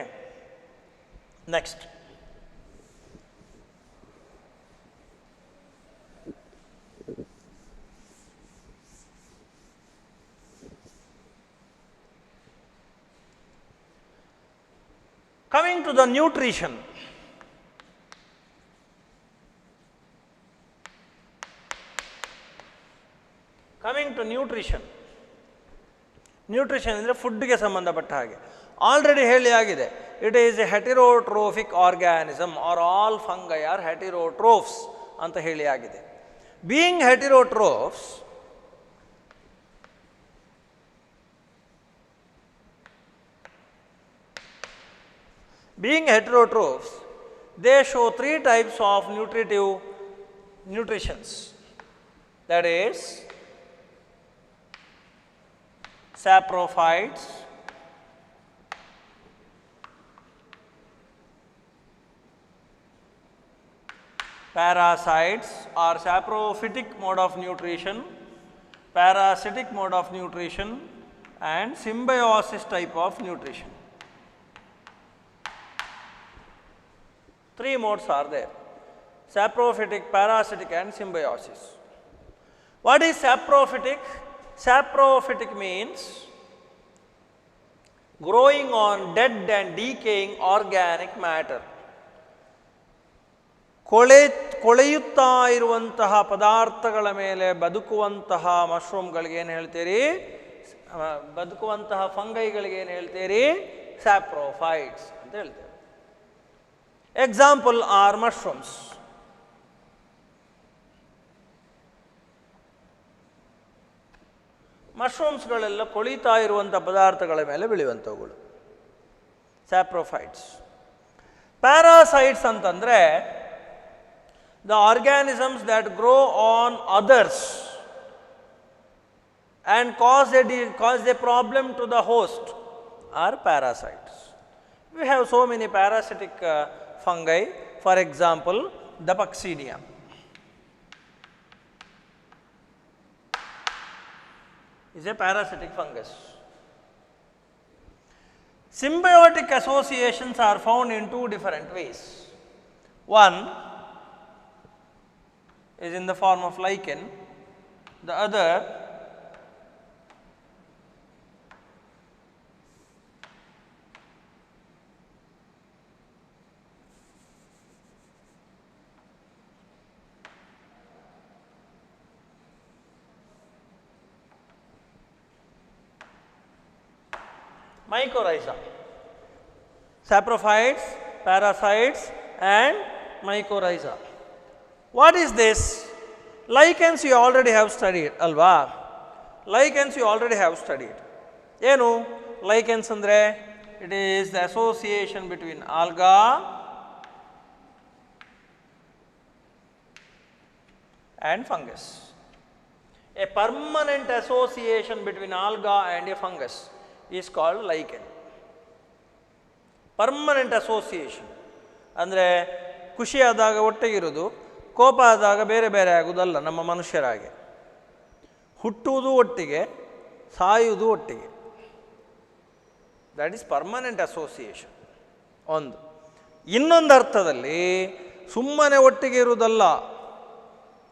A: Next coming to the nutrition. Coming to nutrition. Nutrition ಅಂದರೆ ಫುಡ್ಗೆ ಸಂಬಂಧಪಟ್ಟ ಹಾಗೆ. Already ಹೇಳಿ ಆಗಿದೆ, it is a heterotrophic organism or all fungi are heterotrophs ಅಂತ ಹೇಳಿ ಆಗಿದೆ. Being heterotrophs, being heterotrophs, they show 3 types of nutritions. That is saprophytes, parasites or saprophytic mode of nutrition, parasitic mode of nutrition and symbiosis type of nutrition. 3 modes are there: saprophytic, parasitic and symbiosis. What is saprophytic? Saprophytic means growing on dead and decaying organic matter. ಕೊಳೆಯುತ್ತಾ ಇರುವಂತಹ ಪದಾರ್ಥಗಳ ಮೇಲೆ ಬದುಕುವಂತಹ ಮಶ್ರೂಮ್ಗಳಿಗೆ ಏನು ಹೇಳ್ತೀರಿ? ಬದುಕುವಂತಹ ಫಂಗೈಗಳಿಗೆ ಏನು ಹೇಳ್ತೀರಿ? Saprophytes ಅಂತ ಹೇಳ್ತೇವೆ. Example are mushrooms. ಮಶ್ರೂಮ್ಸ್ಗಳೆಲ್ಲ ಕೊಳಿತಾ ಇರುವಂಥ ಪದಾರ್ಥಗಳ ಮೇಲೆ ಬೆಳೆಯುವಂಥವುಗಳು ಸ್ಯಾಪ್ರೋಫೈಟ್ಸ್. ಪ್ಯಾರಾಸೈಟ್ಸ್ ಅಂತಂದರೆ the organisms that grow on others and cause a problem to the host are parasites. We have so many parasitic fungi, for example, the Puccinia. Is a parasitic fungus. Symbiotic associations are found in two different ways. One is in the form of lichen, the other mycorrhiza. Saprophytes, parasites and mycorrhiza. What is this? Lichens you already have studied, alva? Lichens you already have studied. Enu lichens andre it is the association between alga and fungus. A permanent association between alga and a fungus is called lichen. Permanent association ಅಂದರೆ ಖುಷಿ ಆದಾಗ ಒಟ್ಟಿಗಿರೋದು, ಕೋಪ ಆದಾಗ ಬೇರೆ ಬೇರೆ ಆಗೋದಲ್ಲ. ನಮ್ಮ ಮನುಷ್ಯರಾಗೆ ಹುಟ್ಟುವುದು ಒಟ್ಟಿಗೆ, ಸಾಯುವುದು ಒಟ್ಟಿಗೆ. That is permanent association. ಒಂದು. ಇನ್ನೊಂದು ಅರ್ಥದಲ್ಲಿ ಸುಮ್ಮನೆ ಒಟ್ಟಿಗೆ ಇರುವುದಲ್ಲ,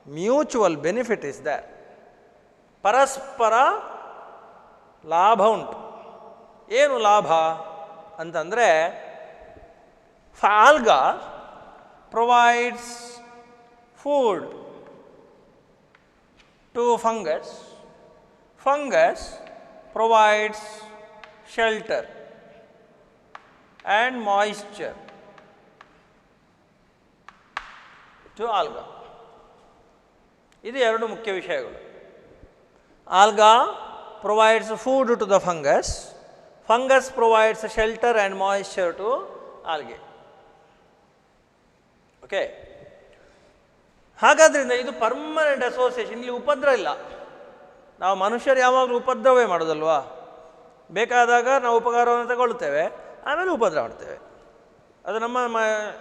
A: ಮ್ಯೂಚುವಲ್ ಬೆನಿಫಿಟ್ ಇಸ್ ದ್ಯಾಟ್. ಪರಸ್ಪರ ಲಾಭ ಉಂಟು. ಏನು ಲಾಭ ಅಂತಂದರೆ, alga provides food to fungus, fungus provides shelter and moisture to alga. ಇದು ಎರಡು ಮುಖ್ಯ ವಿಷಯಗಳು. Alga provides food to the fungus, fungus provides shelter and moisture to algae. Okay, ಹಾಗಾದ್ರಿಂದ ಇದು ಪರ್ಮನೆಂಟ್ ಅಸೋಸಿಯೇಷನ್. ಇಲ್ಲಿ ಉಪದ್ರ ಇಲ್ಲ. ನಾವು ಮನುಷ್ಯರು ಯಾವಾಗಲೂ ಉಪದ್ರವೇ ಮಾಡೋದಲ್ವಾ? ಬೇಕಾದಾಗ ನಾವು ಉಪಕಾರವನ್ನು ತಗೊಳ್ತೇವೆ, ಆಮೇಲೆ ಉಪದ್ರ ಮಾಡ್ತೇವೆ. ಅದು ನಮ್ಮ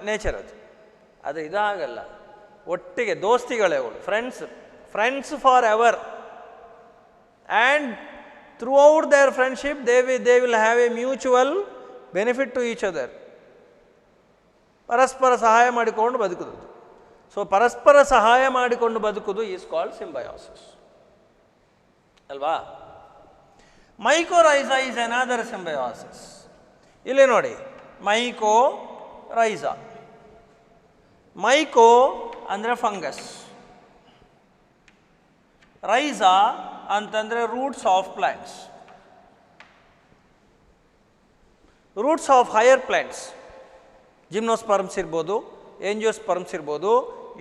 A: ನೇಚರ್. ಅದು ಇದಾಗಲ್ಲ. ಒಟ್ಟಿಗೆ ದೋಸ್ತಿಗಳೇ ಅವಳು, friends for ever. And throughout their friendship they will have a mutual benefit to each other. ಪರಸ್ಪರ ಸಹಾಯ ಮಾಡಿಕೊಂಡು ಬದುಕುವುದು. ಸೊ ಪರಸ್ಪರ ಸಹಾಯ ಮಾಡಿಕೊಂಡು ಬದುಕುವುದು ಈಸ್ ಕಾಲ್ಡ್ ಸಿಂಬಯೋಸಿಸ್ ಅಲ್ವಾ? Mycorrhiza is another symbiosis. ಇಲ್ಲಿ ನೋಡಿ, ಮೈಕೋರೈಸಾ. ಮೈಕೋ ಅಂದರೆ ಫಂಗಸ್, ರೈಸಾ ಅಂತಂದರೆ roots of plants, roots of higher plants. Gymnosperms ಇರ್ಬೋದು, ಏಂಜಿಯೋಸ್ಪರ್ಮ್ಸ್ ಇರ್ಬೋದು.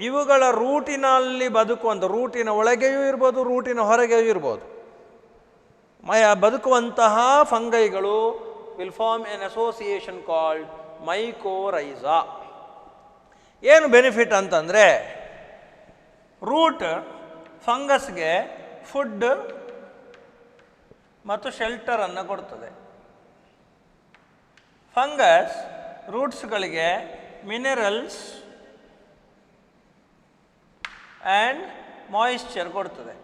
A: ಇವುಗಳ ರೂಟಿನಲ್ಲಿ ಬದುಕುವಂಥ, ರೂಟಿನ ಒಳಗೆಯೂ ಇರ್ಬೋದು, ರೂಟಿನ ಹೊರಗೆಯೂ ಇರ್ಬೋದು, ಬದುಕುವಂತಹ ಫಂಗೈಗಳು will form an association called mycorrhiza. ಏನು ಬೆನಿಫಿಟ್ ಅಂತಂದರೆ, ರೂಟ್ ಫಂಗಸ್ಗೆ ಫುಡ್ ಮತ್ತು ಶೆಲ್ಟರನ್ನು ಕೊಡ್ತದೆ. ಫಂಗಸ್ ರೂಟ್ಸ್ಗಳಿಗೆ ಮಿನರಲ್ಸ್ ಆ್ಯಂಡ್ ಮಾಯಿಶ್ಚರ್ ಕೊಡ್ತದೆ.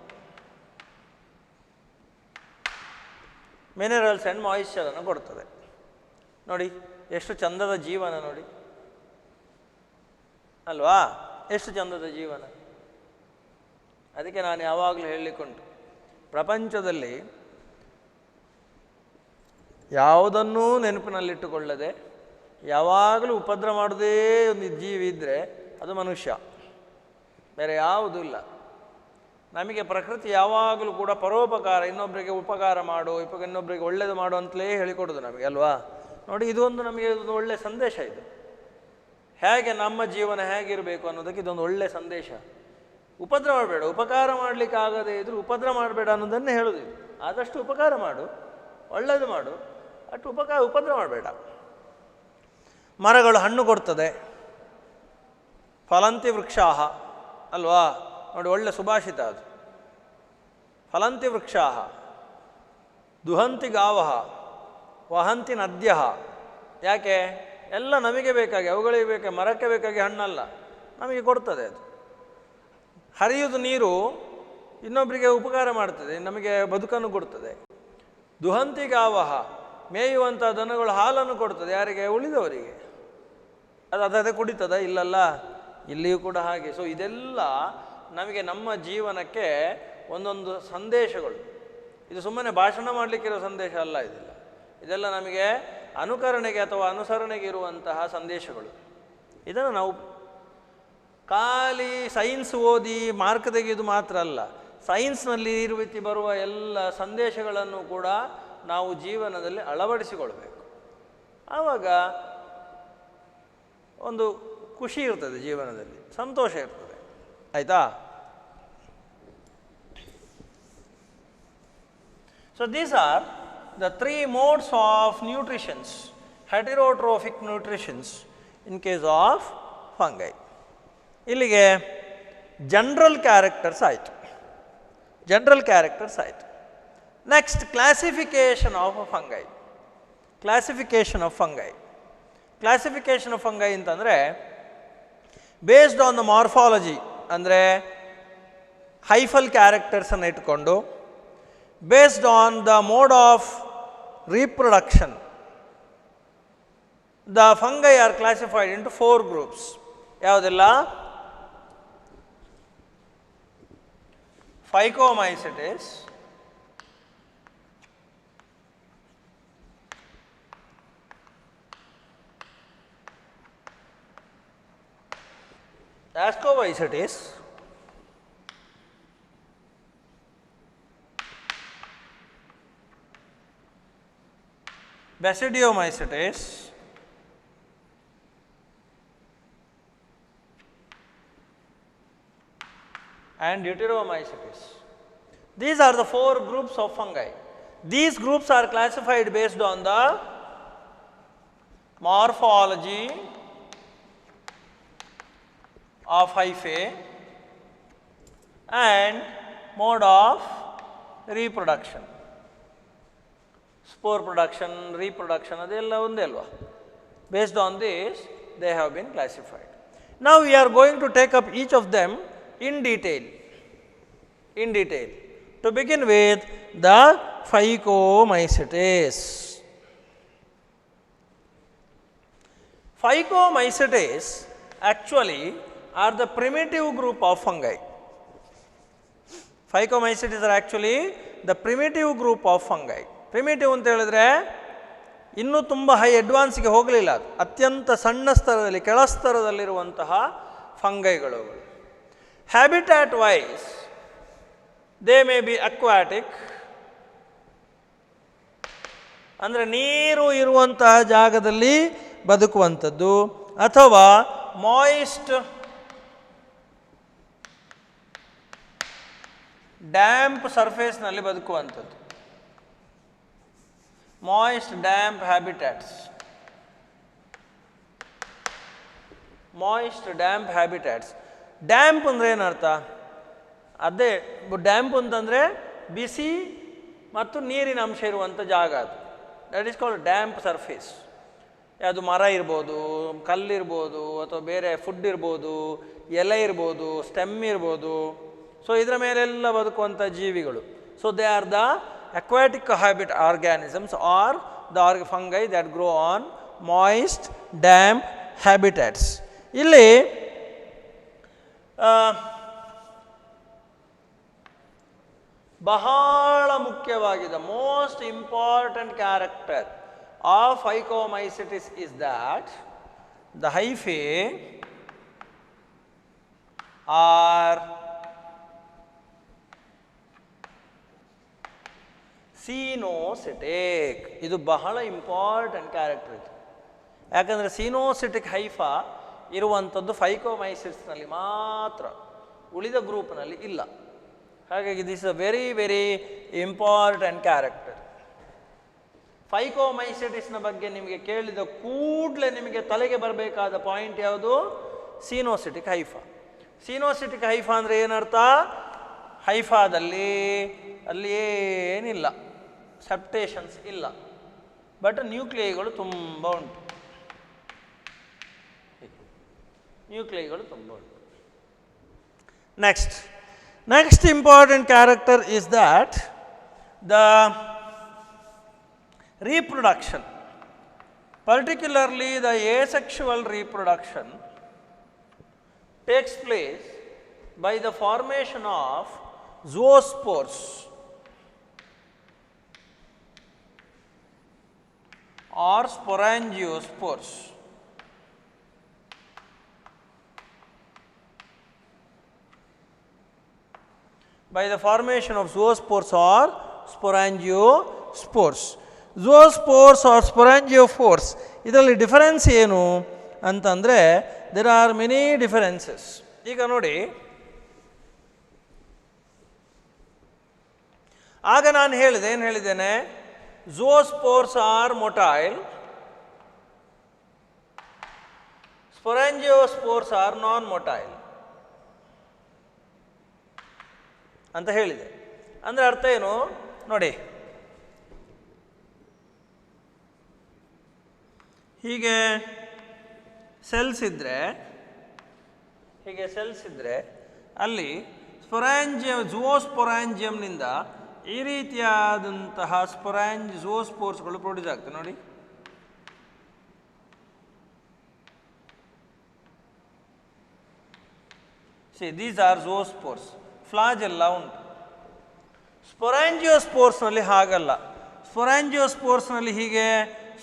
A: ಮಿನರಲ್ಸ್ ಆ್ಯಂಡ್ ಮಾಯಿಶ್ಚರನ್ನು ಕೊಡ್ತದೆ. ನೋಡಿ ಎಷ್ಟು ಚಂದದ ಜೀವನ ನೋಡಿ ಅಲ್ವಾ? ಎಷ್ಟು ಚಂದದ ಜೀವನ. ಅದಕ್ಕೆ ನಾನು ಯಾವಾಗಲೂ ಹೇಳಲಿಕ್ಕುಂಟು, ಪ್ರಪಂಚದಲ್ಲಿ ಯಾವುದನ್ನೂ ನೆನಪಿನಲ್ಲಿಟ್ಟುಕೊಳ್ಳದೆ ಯಾವಾಗಲೂ ಉಪದ್ರ ಮಾಡೋದೇ ಒಂದು ಜೀವಿ ಇದ್ದರೆ ಅದು ಮನುಷ್ಯ, ಬೇರೆ ಯಾವುದೂ ಇಲ್ಲ. ನಮಗೆ ಪ್ರಕೃತಿ ಯಾವಾಗಲೂ ಕೂಡ ಪರೋಪಕಾರ, ಇನ್ನೊಬ್ಬರಿಗೆ ಉಪಕಾರ ಮಾಡು, ಇನ್ನೊಬ್ಬರಿಗೆ ಒಳ್ಳೆಯದು ಮಾಡು ಅಂತಲೇ ಹೇಳಿಕೊಡೋದು ನಮಗೆ ಅಲ್ವಾ? ನೋಡಿ, ಇದೊಂದು ನಮಗೆ ಒಂದು ಒಳ್ಳೆಯ ಸಂದೇಶ. ಇದು ಹೇಗೆ ನಮ್ಮ ಜೀವನ ಹೇಗಿರಬೇಕು ಅನ್ನೋದಕ್ಕೆ ಇದೊಂದು ಒಳ್ಳೆಯ ಸಂದೇಶ. ಉಪದ್ರ ಮಾಡಬೇಡ, ಉಪಕಾರ ಮಾಡಲಿಕ್ಕೆ ಆಗದೇ ಇದ್ರೂ ಉಪದ್ರ ಮಾಡಬೇಡ ಅನ್ನೋದನ್ನೇ ಹೇಳೋದು. ಆದಷ್ಟು ಉಪಕಾರ ಮಾಡು, ಒಳ್ಳೆಯದು ಮಾಡು, ಅಷ್ಟು ಉಪದ್ರ ಮಾಡಬೇಡ. ಮರಗಳು ಹಣ್ಣು ಕೊಡ್ತದೆ, ಫಲಂತಿ ವೃಕ್ಷಾಹ ಅಲ್ವಾ, ನೋಡಿ ಒಳ್ಳೆ ಸುಭಾಷಿತ ಅದು. ಫಲಂತಿ ವೃಕ್ಷಾಹ ದುಹಂತಿ ಗಾವಹ ವಹಂತಿ ನದ್ಯಃ. ಯಾಕೆ? ಎಲ್ಲ ನಮಗೆ ಬೇಕಾಗಿ, ಅವುಗಳಿಗೆ ಬೇಕಾಗಿ, ಮರಕ್ಕೆ ಬೇಕಾಗಿ ಹಣ್ಣಲ್ಲ, ನಮಗೆ ಕೊಡ್ತದೆ ಅದು. ಹರಿಯುವುದು ನೀರು ಇನ್ನೊಬ್ಬರಿಗೆ ಉಪಕಾರ ಮಾಡ್ತದೆ, ನಮಗೆ ಬದುಕನ್ನು ಕೊಡ್ತದೆ. ದುಹಂತಿ ಗಾವಹ ಮೇಯುವಂಥ ದನಗಳು ಹಾಲನ್ನು ಕೊಡ್ತದೆ, ಯಾರಿಗೆ? ಉಳಿದವರಿಗೆ. ಅದೇ ಕುಡಿತದ? ಇಲ್ಲಲ್ಲ, ಇಲ್ಲಿಯೂ ಕೂಡ ಹಾಗೆ. ಸೊ ಇದೆಲ್ಲ ನಮಗೆ ನಮ್ಮ ಜೀವನಕ್ಕೆ ಒಂದೊಂದು ಸಂದೇಶಗಳು. ಇದು ಸುಮ್ಮನೆ ಭಾಷಣ ಮಾಡಲಿಕ್ಕಿರೋ ಸಂದೇಶ ಅಲ್ಲ, ಇದೆಲ್ಲ ನಮಗೆ ಅನುಕರಣೆಗೆ ಅಥವಾ ಅನುಸರಣೆಗೆ ಇರುವಂತಹ ಸಂದೇಶಗಳು. ಇದನ್ನು ನಾವು ಖಾಲಿ ಸೈನ್ಸ್ ಓದಿ ಮಾರ್ಕ್ ತೆಗೆಯೋದು ಮಾತ್ರ ಅಲ್ಲ, ಸೈನ್ಸ್ನಲ್ಲಿ ಈ ರೀತಿ ಬರುವ ಎಲ್ಲ ಸಂದೇಶಗಳನ್ನು ಕೂಡ ನಾವು ಜೀವನದಲ್ಲಿ ಅಳವಡಿಸಿಕೊಳ್ಬೇಕು. ಆವಾಗ ಒಂದು ಖುಷಿ ಇರ್ತದೆ, ಜೀವನದಲ್ಲಿ ಸಂತೋಷ ಇರ್ತದೆ. ಆಯಿತಾ? So these are the three modes of nutritions, heterotrophic nutritions in case of fungi. ಇಲ್ಲಿಗೆ ಜನರಲ್ ಕ್ಯಾರೆಕ್ಟರ್ಸ್ ಆಯಿತು. Next classification of fungi. Classification of fungi ಅಂತಂದರೆ ಬೇಸ್ಡ್ ಆನ್ ದ ಮಾರ್ಫಾಲಜಿ, ಅಂದರೆ ಹೈಫಲ್ ಕ್ಯಾರೆಕ್ಟರ್ಸನ್ನು ಇಟ್ಕೊಂಡು, based on the mode of reproduction, the fungi are classified into 4 groups. ಯಾವುದೆಲ್ಲ? Phycomycetes, Ascomycetes, Basidiomycetes, and Deuteromycetes. These are the 4 groups of fungi. These groups are classified based on the morphology of hyphae and mode of reproduction. Spore production, reproduction, ಅದೆಲ್ಲ ಒಂದೇ ಅಲ್ವಾ? Based on this, they have been classified. Now we are going to take up each of them in detail. To begin with, the Phycomycetes. Phycomycetes actually are the primitive group of fungi. Phycomycetes are actually the primitive group of fungi. Primitive ಅಂತ ಹೇಳಿದ್ರೆ ಇನ್ನೂ ತುಂಬ high ಅಡ್ವಾನ್ಸ್ಗೆ ಹೋಗಲಿಲ್ಲ, ಅದು ಅತ್ಯಂತ ಸಣ್ಣ ಸ್ತರದಲ್ಲಿ, ಕೆಳಸ್ತರದಲ್ಲಿರುವಂತಹ ಫಂಗೈಗಳು. Habitat wise they may be aquatic, ಅಂದರೆ ನೀರು ಇರುವಂತಹ ಜಾಗದಲ್ಲಿ ಬದುಕುವಂಥದ್ದು, ಅಥವಾ ಮಾಯಿಸ್ಟ್ ಡ್ಯಾಂಪ್ ಸರ್ಫೇಸ್ನಲ್ಲಿ ಬದುಕುವಂಥದ್ದು. Moist damp habitats. ಡ್ಯಾಂಪ್ ಅಂದರೆ ಏನರ್ಥ? ಅದೇ ಡ್ಯಾಂಪ್ ಅಂತಂದರೆ ಬಿಸಿ ಮತ್ತು ನೀರಿನ ಅಂಶ ಇರುವಂಥ ಜಾಗ, ಅದು that is called damp surface. ಯಾವುದು? ಮರ ಇರ್ಬೋದು, ಕಲ್ಲಿರ್ಬೋದು, ಅಥವಾ ಬೇರೆ ಫುಡ್ ಇರ್ಬೋದು, ಎಲೆ ಇರ್ಬೋದು, ಸ್ಟೆಮ್ ಇರ್ಬೋದು. ಸೊ ಇದರ ಮೇಲೆಲ್ಲ ಬದುಕುವಂಥ ಜೀವಿಗಳು. So they are the aquatic habit organisms or the fungi that grow on moist damp habitats. ಇಲ್ಲಿ ಬಹಳ ಮುಖ್ಯವಾಗಿದೆ, most important character of Phycomycetes is that the hyphae are ಸೀನೋಸಿಟಿಕ್. ಇದು ಬಹಳ ಇಂಪಾರ್ಟೆಂಟ್ ಕ್ಯಾರೆಕ್ಟರ್ ಇದು. ಯಾಕಂದರೆ ಸೀನೋಸಿಟಿಕ್ ಹೈಫಾ ಇರುವಂಥದ್ದು ಫೈಕೋಮೈಸಿಟ್ಸ್ನಲ್ಲಿ ಮಾತ್ರ, ಉಳಿದ ಗ್ರೂಪ್ನಲ್ಲಿ ಇಲ್ಲ. ಹಾಗಾಗಿ this is a very very important character. ಫೈಕೋಮೈಸಿಟಿಸ್ನ ಬಗ್ಗೆ ನಿಮಗೆ ಕೇಳಿದ ಕೂಡಲೇ ನಿಮಗೆ ತಲೆಗೆ ಬರಬೇಕಾದ ಪಾಯಿಂಟ್ ಯಾವುದು? ಸಿನೋಸಿಟಿಕ್ ಹೈಫಾ. ಸಿನೋಸಿಟಿಕ್ ಹೈಫಾ ಅಂದರೆ ಏನರ್ಥ? ಹೈಫಾದಲ್ಲಿ ಅಲ್ಲಿ ಏನಿಲ್ಲ, ಸೆಪ್ಟೇಷನ್ಸ್ ಇಲ್ಲ, ಬಟ್ ನ್ಯೂಕ್ಲಿಯೈಗಳು ತುಂಬ ಉಂಟು. ನ್ಯೂಕ್ಲಿಯೈಗಳು ತುಂಬ ಉಂಟು. Next important character is that the reproduction, particularly the asexual reproduction, takes place by the formation of zoospores or sporangiospores. By the formation of zoospores or sporangiospores. Zoospores or sporangiospores, ಇದರಲ್ಲಿ difference ಏನು ಅಂತಂದರೆ there are many differences. ಈಗ ನೋಡಿ, ಆಗ ನಾನು ಹೇಳಿದೆ, ಏನು ಹೇಳಿದ್ದೇನೆ? zoospores are motile, sporangiospores are non-motile ಅಂತ ಹೇಳಿದೆ. ಅಂದರೆ ಅರ್ಥ ಏನು ನೋಡಿ, ಹೀಗೆ ಸೆಲ್ಸ್ ಇದ್ದರೆ ಅಲ್ಲಿ ಝೂಸ್ಪೊರಾಂಜಿಯಮ್ನಿಂದ ಈ ರೀತಿಯಾದಂತಹ ಝೂಸ್ಪೋರ್ಸ್ಗಳು ಪ್ರೊಡ್ಯೂಸ್ ಆಗ್ತವೆ ನೋಡಿ. These are ಝೂಸ್ಪೋರ್ಸ್. ಫ್ಲಾಜೆಲ್ಲ ಉಂಟು. ಸ್ಪೊರಾಂಜಿಯೋಸ್ಪೋರ್ಸ್ನಲ್ಲಿ ಹಾಗಲ್ಲ. ಸ್ಪೊರಾಂಜಿಯೋಸ್ಪೋರ್ಸ್ನಲ್ಲಿ ಹೀಗೆ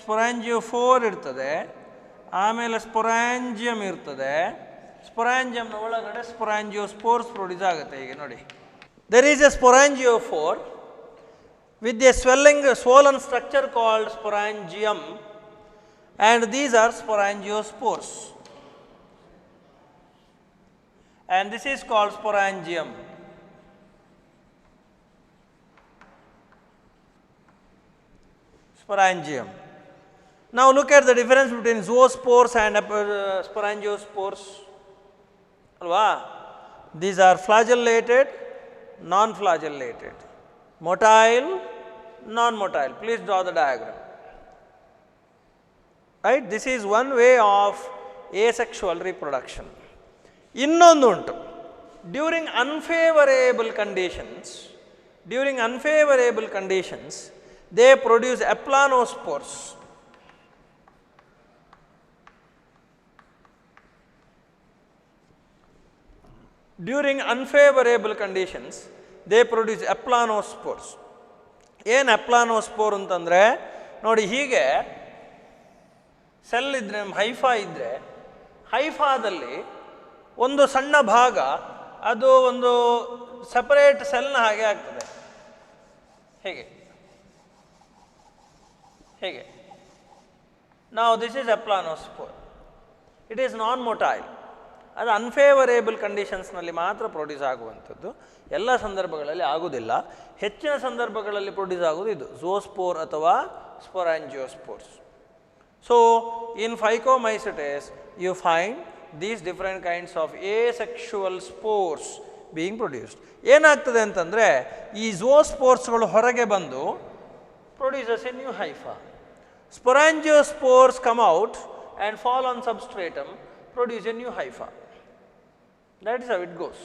A: ಸ್ಪೊರಾಂಜಿಯೋಫೋರ್ ಇರ್ತದೆ, ಆಮೇಲೆ ಸ್ಪೊರಾಂಜಿಯಮ್ ಇರ್ತದೆ, ಸ್ಪೊರಾಂಜಿಯಮ್ನ ಒಳಗಡೆ ಸ್ಪೊರಾಂಜಿಯೋಸ್ಪೋರ್ಸ್ ಪ್ರೊಡ್ಯೂಸ್ ಆಗುತ್ತೆ. ಹೀಗೆ ನೋಡಿ, there is a sporangiophore with a swollen structure called sporangium, and these are sporangiospores, and this is called sporangium. Sporangium. Now look at the difference between zoospores and sporangiospores. Alva? These are flagellated, non-flagellated, motile, non-motile. Please draw the diagram. Right? This is one way of asexual reproduction. ಇನ್ನೊಂದು ಉಂಟು. During unfavourable conditions they produce aplanospores. During unfavorable conditions they produce aplanospores. ಏನು ಅಪ್ಲಾನೋಸ್ಪೋರ್ ಅಂತಂದರೆ ನೋಡಿ, ಹೀಗೆ cell ಇದ್ದರೆ, Haifa ಇದ್ದರೆ, ಹೈಫಾದಲ್ಲಿ ಒಂದು ಸಣ್ಣ ಭಾಗ ಅದು ಒಂದು ಸಪರೇಟ್ ಸೆಲ್ನ ಹಾಗೆ ಆಗ್ತದೆ. ಹೇಗೆ ನಾವು this is aplanospore. It is non motile. ಅದು ಅನ್ಫೇವರೇಬಲ್ ಕಂಡೀಷನ್ಸ್ನಲ್ಲಿ ಮಾತ್ರ ಪ್ರೊಡ್ಯೂಸ್ ಆಗುವಂಥದ್ದು. ಎಲ್ಲ ಸಂದರ್ಭಗಳಲ್ಲಿ ಆಗುವುದಿಲ್ಲ. ಹೆಚ್ಚಿನ ಸಂದರ್ಭಗಳಲ್ಲಿ ಪ್ರೊಡ್ಯೂಸ್ ಆಗುವುದು ಇದು ಝೂಸ್ಪೋರ್ ಅಥವಾ sporangiospores. So in phycomycetes you find these different kinds of asexual spores being produced. ಏನಾಗ್ತದೆ ಅಂತಂದರೆ, ಈ ಝೂಸ್ಪೋರ್ಸ್ಗಳು ಹೊರಗೆ ಬಂದು produces a new hypha. Sporangiospores come out and fall on substratum, produce a new hypha. That is how it goes.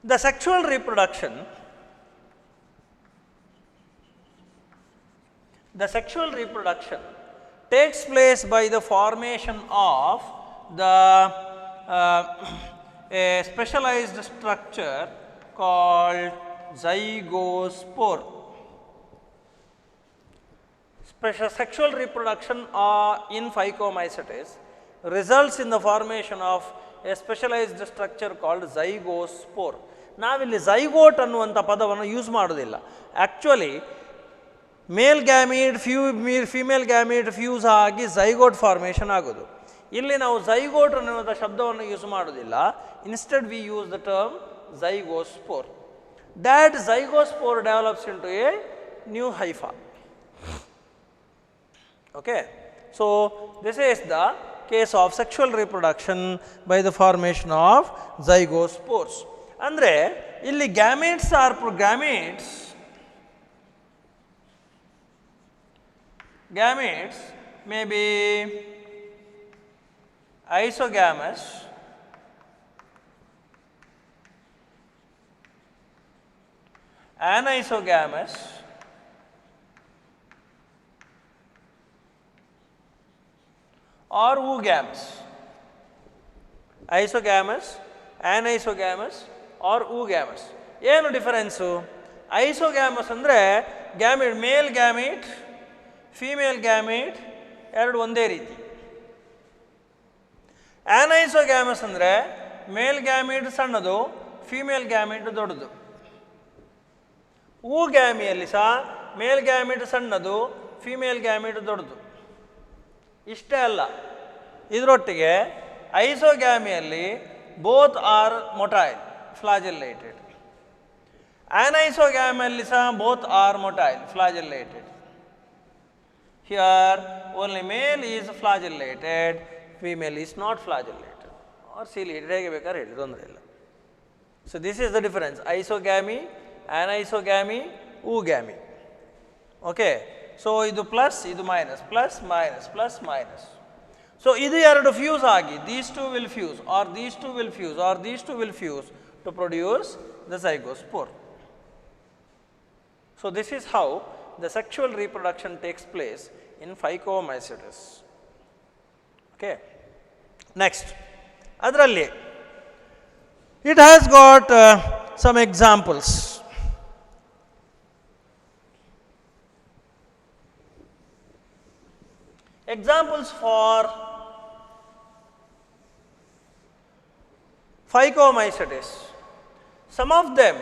A: The sexual reproduction takes place by the formation of the a specialized structure called zygospore. Sexual reproduction in Phycomycetes results in the formation of a specialized structure called zygospore. ನಾವಿಲ್ಲಿ zygote ಅನ್ನುವಂಥ ಪದವನ್ನು use ಮಾಡೋದಿಲ್ಲ. Actually ಮೇಲ್ ಗ್ಯಾಮೀಡ್ female ಗ್ಯಾಮೀಡ್ fuse ಆಗಿ zygote formation ಆಗೋದು. ಇಲ್ಲಿ ನಾವು zygote ಅನ್ನುವಂಥ ಶಬ್ದವನ್ನು ಯೂಸ್ ಮಾಡೋದಿಲ್ಲ. Instead we use the term zygospore. That zygospore develops into a new hypha. Okay. So, this is the case of sexual reproduction by the formation of zygospores. Andre illi gametes may be isogamous, anisogamous, or oogamous. Isogamous, anisogamous or oogamous. ಏನು difference? Isogamous ಅಂದರೆ gamete, male gamete female gamete ಎರಡು ಒಂದೇ ರೀತಿ. Anisogamous ಅಂದರೆ male gamete ಸಣ್ಣದು, female gamete ದೊಡ್ಡದು. ಊಗ್ಯಾಮಿಯಲ್ಲಿ ಸಹ ಮೇಲ್ ಗ್ಯಾಮಿಟ್ ಸಣ್ಣದು, ಫೀಮೇಲ್ ಗ್ಯಾಮಿಟ್ ದೊಡ್ಡದು. ಇಷ್ಟೇ ಅಲ್ಲ, ಇದರೊಟ್ಟಿಗೆ ಐಸೋಗ್ಯಾಮಿಯಲ್ಲಿ ಬೋತ್ ಆರ್ ಮೊಟೈಲ್ ಫ್ಲಾಜೆಲ್ಲೇಟೆಡ್. ಆ್ಯನೈಸೋಗ್ಯಾಮಿಯಲ್ಲಿ ಸಹ both are motile flagellated. Here only male is flagellated, female is not flagellated or ciliated, ಹೇಗೆ ಬೇಕಾದ್ರೆ ಹೇಳಿ, ತೊಂದರೆ ಇಲ್ಲ. So this is the difference, isogamy, anisogamy, oogamy. Okay. So ಇದು ಪ್ಲಸ್, ಇದು minus, plus minus, plus minus. So ಇದು ಎರಡು fuse ಆಗಿ these two will fuse or these two will fuse or these two will fuse to produce the zygospore. So this is how the sexual reproduction takes place in Phycomycetes. Okay. Next, adralli it has got some examples. Examples for Phycomycetes. Some of them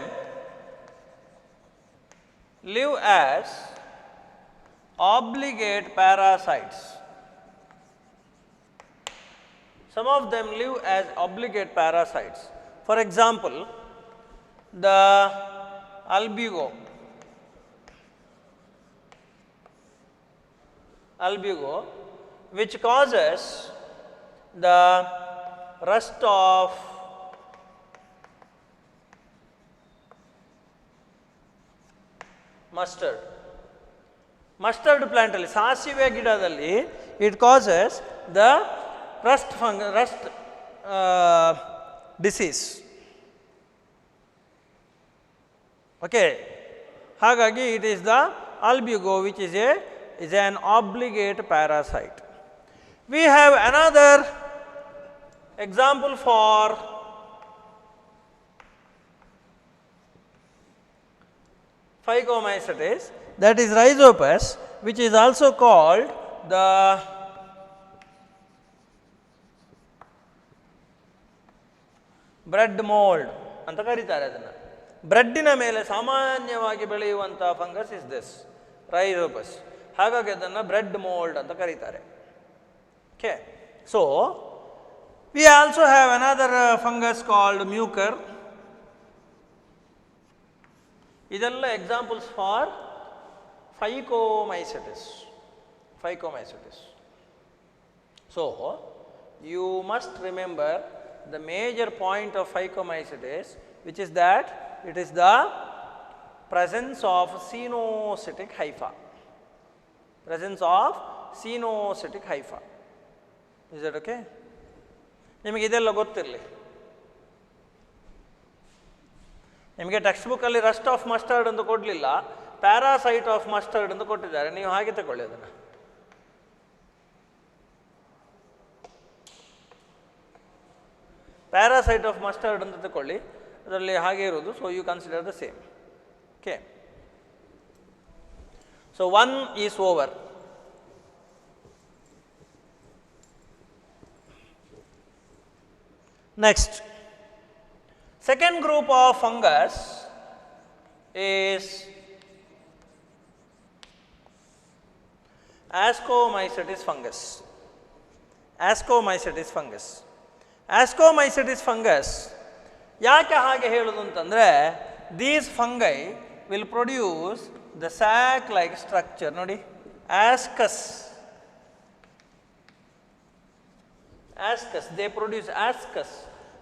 A: live as obligate parasites. Some of them live as obligate parasites. For example, the albugo, which causes the rust of mustard plant ಅಲ್ಲಿ, ಸಾಸಿವೆ ಗಿಡದಲ್ಲಿ it causes the rust disease. Okay. ಹಾಗಾಗಿ it is the albugo which is an obligate parasite. We have another example for Phycomycetes, that is Rhizopus, which is also called the bread mold ಅಂತ ಕರೀತಾರೆ ಅದನ್ನು. ಬ್ರೆಡ್ಡಿನ ಮೇಲೆ ಸಾಮಾನ್ಯವಾಗಿ ಬೆಳೆಯುವಂಥ fungus is this ರೈಜೋಪಸ್. ಹಾಗಾಗಿ ಅದನ್ನು bread mould ಅಂತ ಕರೀತಾರೆ. Okay. So we also have another fungus called mucor. ಇದೆಲ್ಲ examples for Phycomycetes. So you must remember the major point of Phycomycetes, which is that it is the presence of cenocytic hypha. Is that okay? ನಿಮಗೆ ಇದೆಲ್ಲ ಗೊತ್ತಿರಲಿ. ನಿಮಗೆ text ಬುಕ್ಕಲ್ಲಿ Rust of mustard ಅಂತ ಕೊಡಲಿಲ್ಲ, parasite of mustard ಅಂತ ಕೊಟ್ಟಿದ್ದಾರೆ. ನೀವು ಹಾಗೆ ತಗೊಳ್ಳಿ ಅದನ್ನು. ಪ್ಯಾರಾಸೈಟ್ ಆಫ್ ಮಸ್ಟರ್ಡ್ ಅಂತ ತಗೊಳ್ಳಿ, ಅದರಲ್ಲಿ ಹಾಗೆ ಇರೋದು. So you consider the same. Okay. So 1 is over. Next, Second group of fungus is Ascomycetes fungus. Ascomycetes fungus. Ascomycetes fungus ಯಾಕೆ ಹಾಗೆ ಹೇಳೋದು ಅಂತಂದರೆ, these fungi will produce the sac like structure. ನೋಡಿ, ascus, they produce ascus.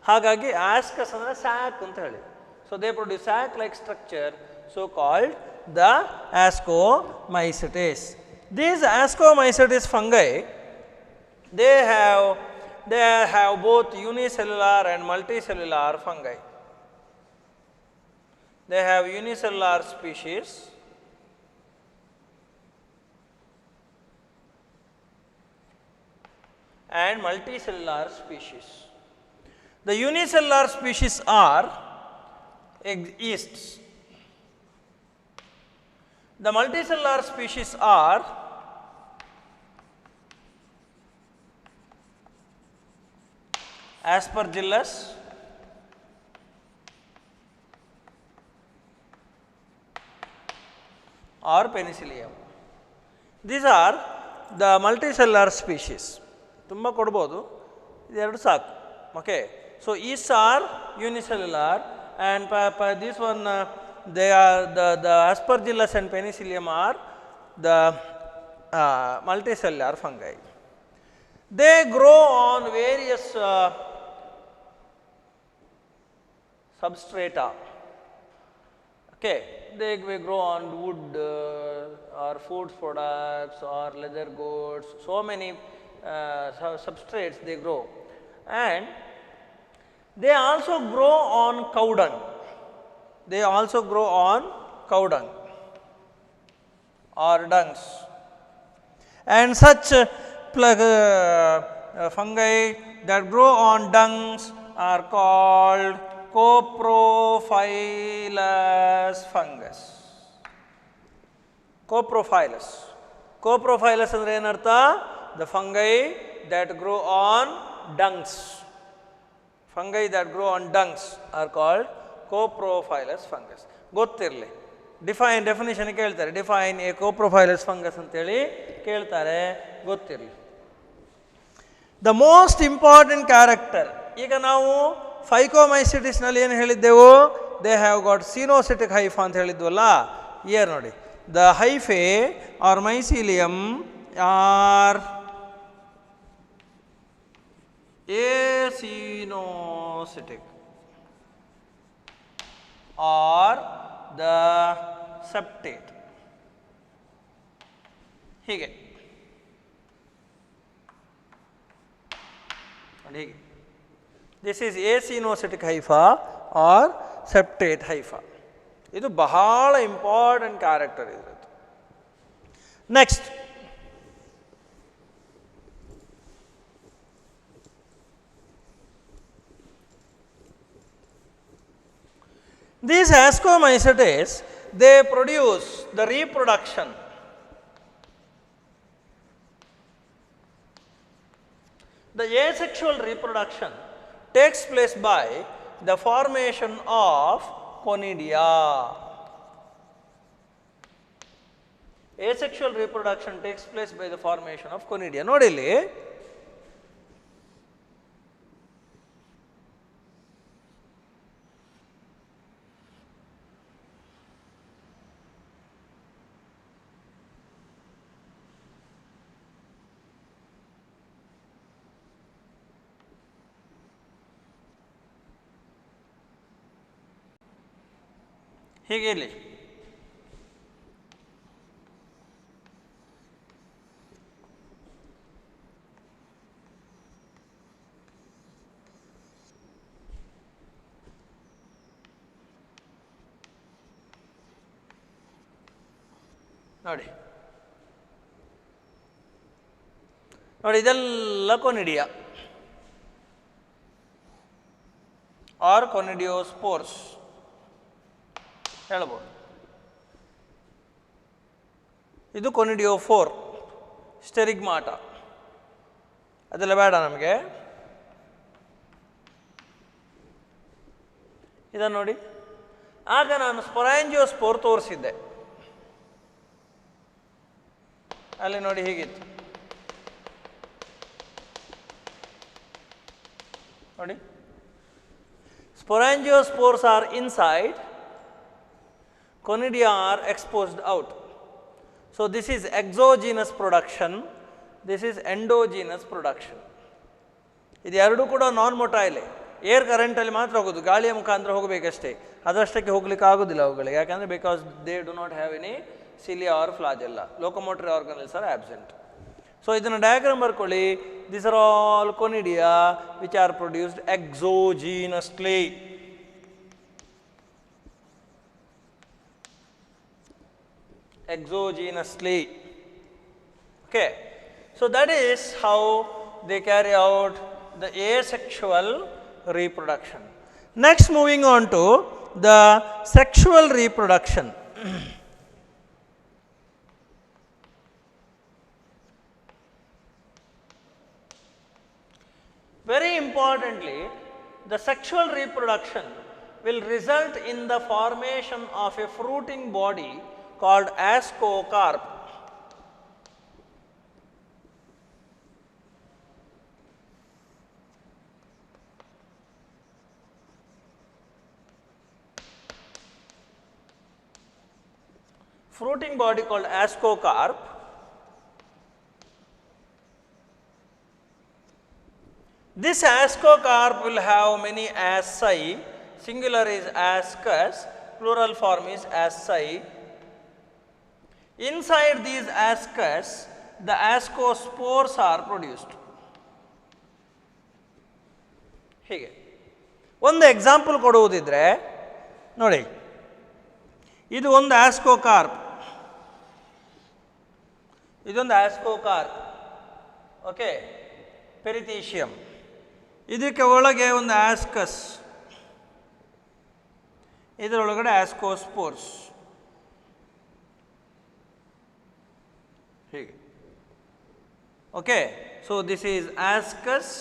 A: ಹಾಗಾಗಿ ascus ಅಂದರೆ sac ಅಂತ ಹೇಳಿ. So they produce sac like structure, so called the Ascomycetes. These Ascomycetes fungi, they have both unicellular and multicellular fungi. They have unicellular species and multicellular species. The unicellular species are yeasts. The multicellular species are Aspergillus, or Penicillium. These are the multicellular species. ತುಂಬ ಕೊಡ್ಬೋದು, ಇದೆರಡು ಸಾಕು. Okay. So yeasts are unicellular, and this one they are the Aspergillus and Penicillium are the multicellular fungi. They grow on various substrata. Okay, they grow on wood or food products or leather goods. So many substrates they grow, and they also grow on cow dung. They also grow on cow dung or dungs, and such fungi that grow on dungs are called coprophilous fungus. Coprophilous. Coprophilous ಅಂದರೆ ಏನರ್ಥ? The fungi that grow on dungs. Fungi that grow on dungs are called coprophilous fungus. ಗೊತ್ತಿರಲಿ, definition ಕೇಳ್ತಾರೆ, define A ಕೋಪ್ರೋಫೈಲಸ್ fungus ಅಂತೇಳಿ ಕೇಳ್ತಾರೆ, ಗೊತ್ತಿರಲಿ. The most important character, ಈಗ ನಾವು ಫೈಕೋಮೈಸಿಟಿಸ್ನಲ್ಲಿ ಏನು ಹೇಳಿದ್ದೆವು? They have got coenocytic hypha ಅಂತ ಹೇಳಿದ್ವಲ್ಲ. ಇಯರ್ ನೋಡಿ, the hyphae or mycelium or acinocytic or the septate. ಹೀಗೆ ಹೀಗೆ, this is acinocytic hypha or septate hypha. ಇದು ಬಹಳ ಇಂಪಾರ್ಟೆಂಟ್ ಕ್ಯಾರೆಕ್ಟರ್ ಇದ್ರದ್ದು. Next, these Ascomycetes, they produce the reproduction. The asexual reproduction takes place by the formation of conidia. Asexual reproduction takes place by the formation of conidia. ನೋಡಿಲಿ, ಹೀಗೆ ಇಲ್ಲಿ ನೋಡಿ ನೋಡಿ, ಇದೆಲ್ಲ ಕೊನಿಡಿಯಾ R ಕೊನಿಡಿಯೋಸ್ಪೋರ್ಸ್ ಹೇಳ್ಬೋದು. ಇದು ಕೊನಿಡಿಯೋಫೋರ್, ಸ್ಟೆರಿಗ್ಮಾಟ, ಅದೆಲ್ಲ ಬೇಡ ನಮಗೆ. ಇದನ್ನು ನೋಡಿ. ಆಗ ನಾನು ಸ್ಪೊರಾಂಜಿಯೋಸ್ಪೋರ್ ತೋರಿಸಿದ್ದೆ, ಅಲ್ಲಿ ನೋಡಿ ಹೀಗಿತ್ತು ನೋಡಿ. Sporangiosپores are inside, conidia are exposed out. So, this is exogenous production, this is endogenous production. ಇದು ಎರಡೂ ಕೂಡ ನಾನ್ ಮೊಟೈಲ್, ಏರ್ ಕರೆಂಟಲ್ಲಿ ಮಾತ್ರ ಹೋಗೋದು, ಗಾಳಿಯ ಮುಖಾಂತರ ಹೋಗಬೇಕಷ್ಟೇ, ಅದಷ್ಟಕ್ಕೆ ಹೋಗ್ಲಿಕ್ಕೆ ಆಗೋದಿಲ್ಲ ಅವುಗಳಿಗೆ. ಯಾಕಂದರೆ because they do not have any cilia or flagella, locomotory organelles are absent. So ಇದನ್ನು ಡಯಾಗ್ರಾಮ್ ಬರ್ಕೊಳ್ಳಿ. This are all conidia which are produced exogenously. Exogenously. Okay. So that is how they carry out the asexual reproduction. Next, moving on to the sexual reproduction. Very importantly, the sexual reproduction will result in the formation of a fruiting body called ascocarp. Fruiting body called ascocarp. This ascocarp will have many asci, singular is ascus, plural form is asci. Inside these ascus, the ascospores are produced. ಹೀಗೆ ಒಂದು example ಕೊಡುವುದಿದ್ರೆ ನೋಡಿ, ಇದು ಒಂದು ಆಸ್ಕೋಕಾರ್ಪ್, ಇದೊಂದು ಆಸ್ಕೋಕಾರ್ಪ್, okay, ಪೆರಿಥೀಶಿಯಂ. ಇದಕ್ಕೆ ಒಳಗೆ ಒಂದು ascus, ಇದರೊಳಗಡೆ ಆಸ್ಕೋಸ್ಪೋರ್ಸ್, ಹೀಗೆ. Okay, so this is ascus,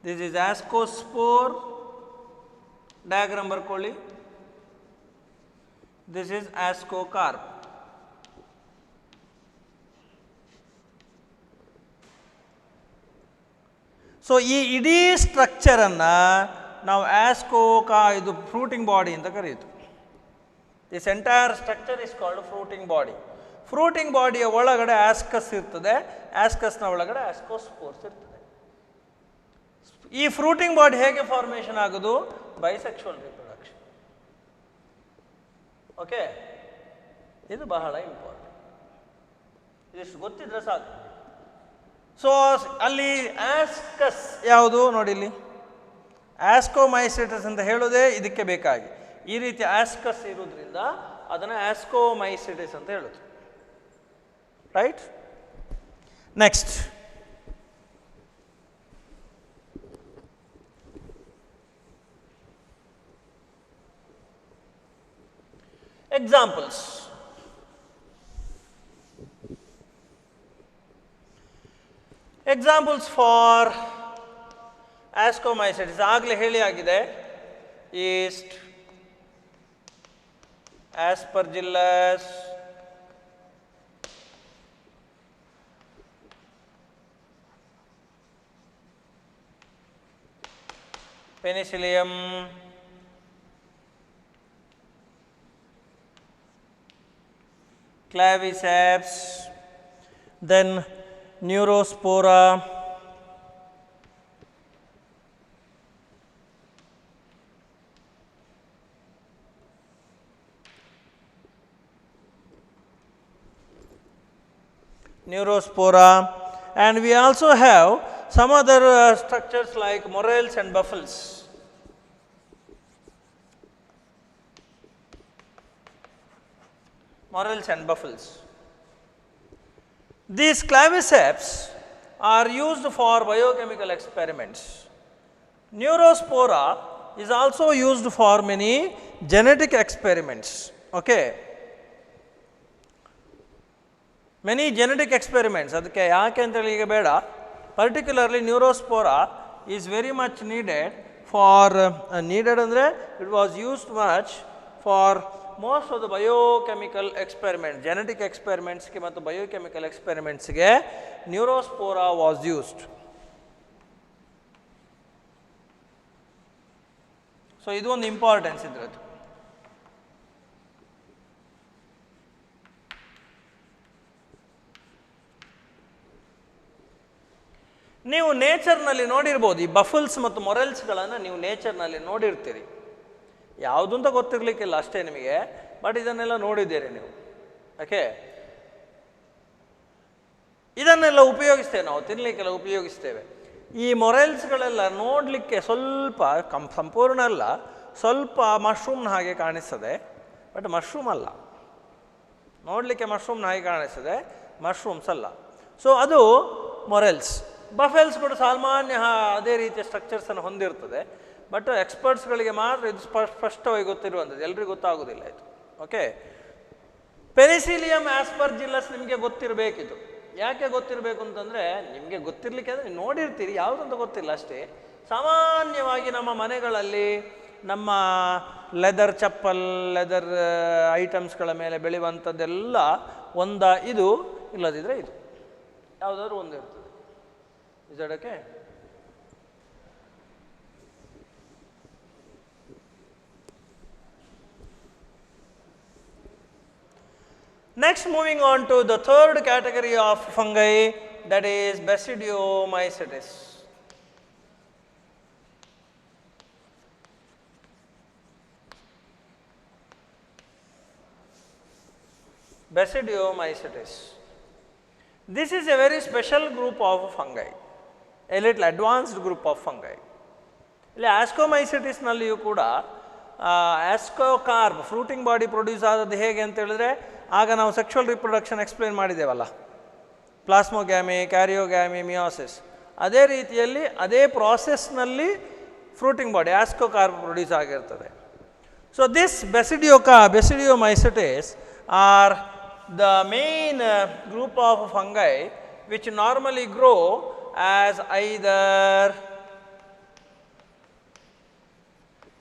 A: this is ascospore, diagram ಬರ್ಕೊಳ್ಳಿ, ದಿಸ್ ಈಸ್ ಆಸ್ಕೋಕಾರ್ಪ್. ಸೊ ಈ ಇಡೀ ಸ್ಟ್ರಕ್ಚರನ್ನು ನಾವು ಇದು ಫ್ರೂಟಿಂಗ್ ಬಾಡಿ ಅಂತ ಕರೆಯಿತು. This entire structure is called fruiting body. Fruiting ಬಾಡಿಯ ಒಳಗಡೆ ಆಸ್ಕಸ್ ಇರ್ತದೆ, ಆಸ್ಕಸ್ನ ಒಳಗಡೆ ಆಸ್ಕೋಸ್ಪೋರ್ಸ್ ಇರ್ತದೆ. ಈ ಫ್ರೂಟಿಂಗ್ ಬಾಡಿ ಹೇಗೆ ಫಾರ್ಮೇಷನ್ ಆಗೋದು? Bisexual reproduction. ಓಕೆ, ಇದು ಬಹಳ ಇಂಪಾರ್ಟೆಂಟ್, ಇದಿಷ್ಟು ಗೊತ್ತಿದ್ರೆ ಸಾಕು. ಸೊ ಅಲ್ಲಿ ಆಸ್ಕಸ್ ಯಾವುದು ನೋಡಿ, ಇಲ್ಲಿ ಆಸ್ಕೋಮೈಸೆಟಸ್ ಅಂತ ಹೇಳೋದೇ ಇದಕ್ಕೆ ಬೇಕಾಗಿ. ಈ ರೀತಿ ಆಸ್ಕಸ್ ಇರೋದ್ರಿಂದ ಅದನ್ನು ಆಸ್ಕೋಮೈಸೆಟಸ್ ಅಂತ ಹೇಳೋದು. Right. Next, examples. Examples for ascomycetes ಆಗಲೇ ಹೇಳಿ ಆಗಿದೆ. Yeast, aspergillus, penicillium, claviceps, then Neurospora, and we also have some other structures like morels and buffles. Morels and buffles. These claviceps are used for biochemical experiments. Neurospora is also used for many genetic experiments. Okay. Many genetic experiments, ಅದಕ್ಕೆ ಯಾಕೆ ಅಂತೇಳಿ ಈಗ ಬೇಡ. Particularly Neurospora is very much needed for needed andre it was used much for most of the biochemical experiments, genetic experiments ಗೆ ಮತ್ತು biochemical experiments ಗೆ Neurospora was used. So ಇದು ಒಂದು ಇಂಪಾರ್ಟೆನ್ಸ್ ಇದ್ರದ್ದು. ನೀವು ನೇಚರ್ನಲ್ಲಿ ನೋಡಿರ್ಬೋದು, ಈ ಬಫಲ್ಸ್ ಮತ್ತು ಮೊರೆಲ್ಸ್ಗಳನ್ನು ನೀವು ನೇಚರ್ನಲ್ಲಿ ನೋಡಿರ್ತೀರಿ. ಯಾವುದು ಅಂತ ಗೊತ್ತಿರಲಿಕ್ಕಿಲ್ಲ ಅಷ್ಟೇ ನಿಮಗೆ, ಬಟ್ ಇದನ್ನೆಲ್ಲ ನೋಡಿದ್ದೀರಿ ನೀವು. ಓಕೆ, ಇದನ್ನೆಲ್ಲ ಉಪಯೋಗಿಸ್ತೇವೆ ನಾವು, ತಿನ್ನಲಿಕ್ಕೆಲ್ಲ ಉಪಯೋಗಿಸ್ತೇವೆ. ಈ ಮೊರೆಲ್ಸ್ಗಳೆಲ್ಲ ನೋಡಲಿಕ್ಕೆ ಸ್ವಲ್ಪ ಸಂಪೂರ್ಣ ಅಲ್ಲ, ಸ್ವಲ್ಪ ಮಶ್ರೂಮ್ನ ಹಾಗೆ ಕಾಣಿಸ್ತದೆ, ಬಟ್ ಮಶ್ರೂಮ್ ಅಲ್ಲ. ನೋಡಲಿಕ್ಕೆ ಮಶ್ರೂಮ್ನ ಹಾಗೆ ಕಾಣಿಸ್ತದೆ, ಮಶ್ರೂಮ್ಸ್ ಅಲ್ಲ. ಸೊ ಅದು ಮೊರೆಲ್ಸ್. ಬಫೆಲ್ಸ್ ಕೂಡ ಸಾಮಾನ್ಯ ಅದೇ ರೀತಿಯ ಸ್ಟ್ರಕ್ಚರ್ಸನ್ನು ಹೊಂದಿರ್ತದೆ, ಬಟ್ ಎಕ್ಸ್ಪರ್ಟ್ಸ್ಗಳಿಗೆ ಮಾತ್ರ ಇದು ಸ್ಪಷ್ಟವಾಗಿ ಗೊತ್ತಿರುವಂಥದ್ದು, ಎಲ್ರಿಗೂ ಗೊತ್ತಾಗೋದಿಲ್ಲ ಇದು. ಓಕೆ, ಪೆನಿಸಿಲಿಯಂ ಆಸ್ಪರ್ಜಿಲ್ಲಸ್ ನಿಮಗೆ ಗೊತ್ತಿರಬೇಕಿದು. ಯಾಕೆ ಗೊತ್ತಿರಬೇಕು ಅಂತಂದರೆ, ನಿಮಗೆ ಗೊತ್ತಿರಲಿಕ್ಕೆ ಅಂದರೆ ನೀವು ನೋಡಿರ್ತೀರಿ, ಯಾವುದಂತ ಗೊತ್ತಿಲ್ಲ ಅಷ್ಟೇ. ಸಾಮಾನ್ಯವಾಗಿ ನಮ್ಮ ಮನೆಗಳಲ್ಲಿ ನಮ್ಮ ಲೆದರ್ ಚಪ್ಪಲ್, ಲೆದರ್ ಐಟಮ್ಸ್ಗಳ ಮೇಲೆ ಬೆಳೆಯುವಂಥದ್ದೆಲ್ಲ ಇದು ಇಲ್ಲದಿದ್ದರೆ ಇದು ಯಾವುದಾದ್ರೂ ಒಂದು ಇರ್ತದೆ. Is that okay? Next, moving on to the third category of fungi, that is Basidiomycetes. Basidiomycetes. This is a very special group of fungi, a little advanced group of fungi. ಇಲ್ಲಿ ಆಸ್ಕೋಮೈಸೆಟಿಸ್ನಲ್ಲಿಯೂ ಕೂಡ ಆಸ್ಕೋಕಾರ್ಬ್ fruiting body produce ಆದದ್ದು ಹೇಗೆ ಅಂತ ಹೇಳಿದ್ರೆ, ಆಗ ನಾವು sexual reproduction explain ಮಾಡಿದ್ದೇವಲ್ಲ, plasmogamy, karyogamy, meiosis. ಅದೇ ರೀತಿಯಲ್ಲಿ ಅದೇ ಪ್ರಾಸೆಸ್ನಲ್ಲಿ ಫ್ರೂಟಿಂಗ್ ಬಾಡಿ ಆಸ್ಕೋಕಾರ್ಬ್ ಪ್ರೊಡ್ಯೂಸ್ ಆಗಿರ್ತದೆ. So this Basidiomycetes or the main group of fungi which normally grow as either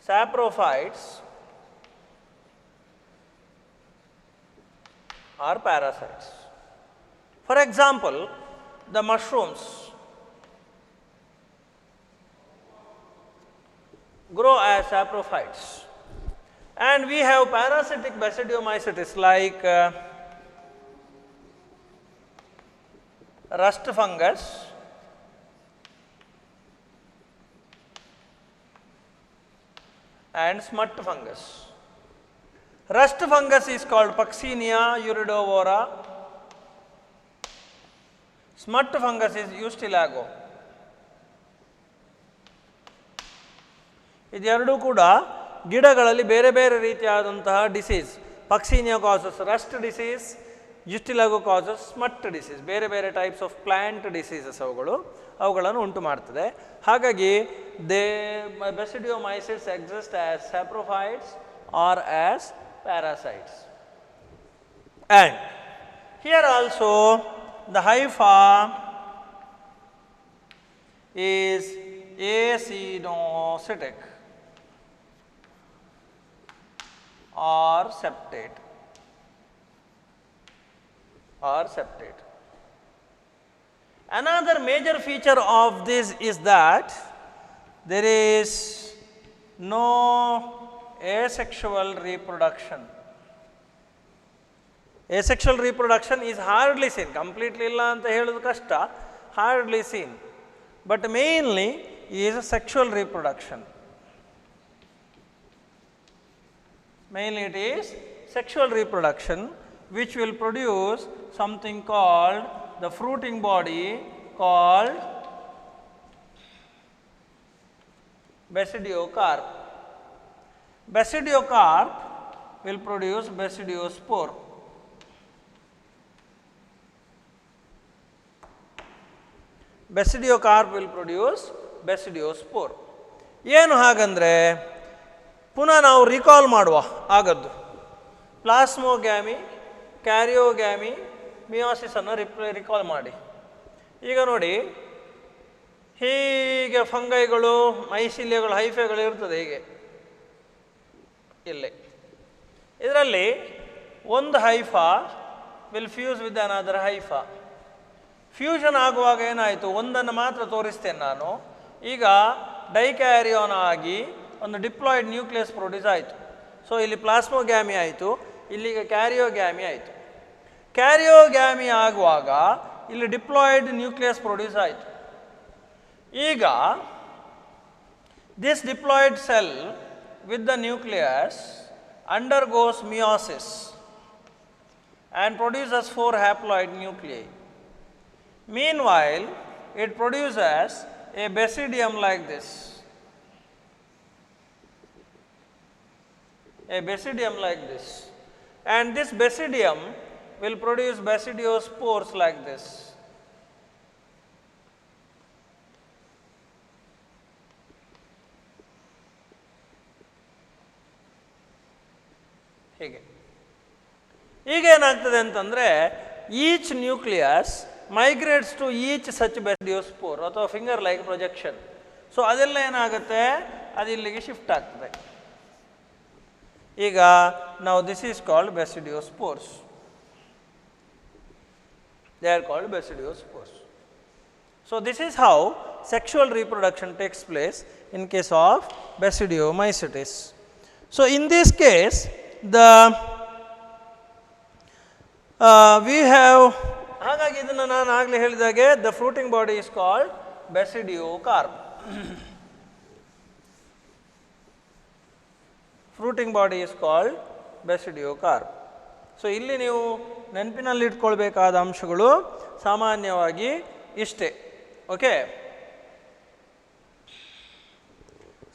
A: saprophytes or parasites. For example, the mushrooms grow as saprophytes, and we have parasitic Basidiomycetes like rust fungus, and smut fungus. Rust fungus is called Puccinia iridovora. Smut fungus is Ustilago. ಇದೆರಡೂ ಕೂಡ ಗಿಡಗಳಲ್ಲಿ ಬೇರೆ ಬೇರೆ ರೀತಿಯಾದಂತಹ disease. Puccinia causes rust disease, Ustilago causes smut disease. ಬೇರೆ ಬೇರೆ types of plant diseases ಅವುಗಳನ್ನು ಉಂಟು ಮಾಡ್ತದೆ. ಹಾಗಾಗಿ Basidiomycetes exist as saprophytes or as parasites. And here also the hypha is acinocytic or septate. Another major feature of this is that there is no asexual reproduction. Asexual reproduction is hardly seen, completely illa anta heludu kashta, hardly seen, but mainly is sexual reproduction. Mainly it is sexual reproduction which will produce something called the fruiting body called basidiocarp. Basidiocarp will produce basidiospore. Basidiocarp will produce basidiospore. ಏನು ಹಾಗಂದರೆ, ಪುನಃ ನಾವು recall ಮಾಡುವ ಆಗದ್ದು ಪ್ಲಾಸ್ಮೋಗ್ಯಾಮಿ, ಕ್ಯಾರಿಯೋಗ್ಯಾಮಿ, ಮಿಯೋಸಿಸನ್ನು recall ಮಾಡಿ. ಈಗ ನೋಡಿ, ಹೀಗೆ ಫಂಗೈಗಳು, ಮೈಸಿಲಿಯಗಳು, ಹೈಫೆಗಳು ಇರ್ತದೆ ಹೀಗೆ ಇಲ್ಲಿ. ಇದರಲ್ಲಿ ಒಂದು Haifa will fuse with another Haifa. Fusion ಆಗುವಾಗ ಏನಾಯಿತು, ಒಂದನ್ನು ಮಾತ್ರ ತೋರಿಸ್ತೇನೆ ನಾನು. ಈಗ ಡೈಕ್ಯಾರಿಯಾನ್ ಆಗಿ ಒಂದು ಡಿಪ್ಲಾಯ್ಡ್ ನ್ಯೂಕ್ಲಿಯಸ್ ಪ್ರೊಡ್ಯೂಸ್ ಆಯಿತು. ಸೊ ಇಲ್ಲಿ ಪ್ಲಾಸ್ಮೋಗ್ಯಾಮಿ ಆಯಿತು, ಇಲ್ಲಿಗೆ ಕ್ಯಾರಿಯೋಗ್ಯಾಮಿ ಆಯಿತು. ಕ್ಯಾರಿಯೋಗ್ಯಾಮಿ ಆಗುವಾಗ ಇಲ್ಲಿ ಡಿಪ್ಲಾಯ್ಡ್ ನ್ಯೂಕ್ಲಿಯಸ್ ಪ್ರೊಡ್ಯೂಸ್ ಆಯಿತು. ಈಗ this diploid cell with the nucleus undergoes meiosis and produces 4 haploid nuclei. Meanwhile, it produces a basidium like this. A basidium like this. And this basidium will produce basidiospores like this. ಹೀಗೆ ಈಗೇನಾಗ್ತದೆ ಅಂತಂದರೆ, each nucleus migrates to each such basidiospore ಅಥವಾ finger like projection. So ಅದೆಲ್ಲ ಏನಾಗುತ್ತೆ, ಅದು ಇಲ್ಲಿಗೆ shift ಆಗ್ತದೆ. ಈಗ ನಾವು this is called basidiospores. They are called basidiospores. So this is how sexual reproduction takes place in case of basidiomycetes. So in this case we have, ಹಾಗಾಗಿ ಇದನ್ನು ನಾನು ಆಗಲೇ ಹೇಳಿದಾಗೆ the fruiting body is called basidiocarp. Fruiting body is called basidiocarp. So ಇಲ್ಲಿ ನೀವು ನೆನಪಿನಲ್ಲಿ ಇಟ್ಕೊಳ್ಬೇಕಾದ ಅಂಶಗಳು ಸಾಮಾನ್ಯವಾಗಿ ಇಷ್ಟೇ. ಓಕೆ,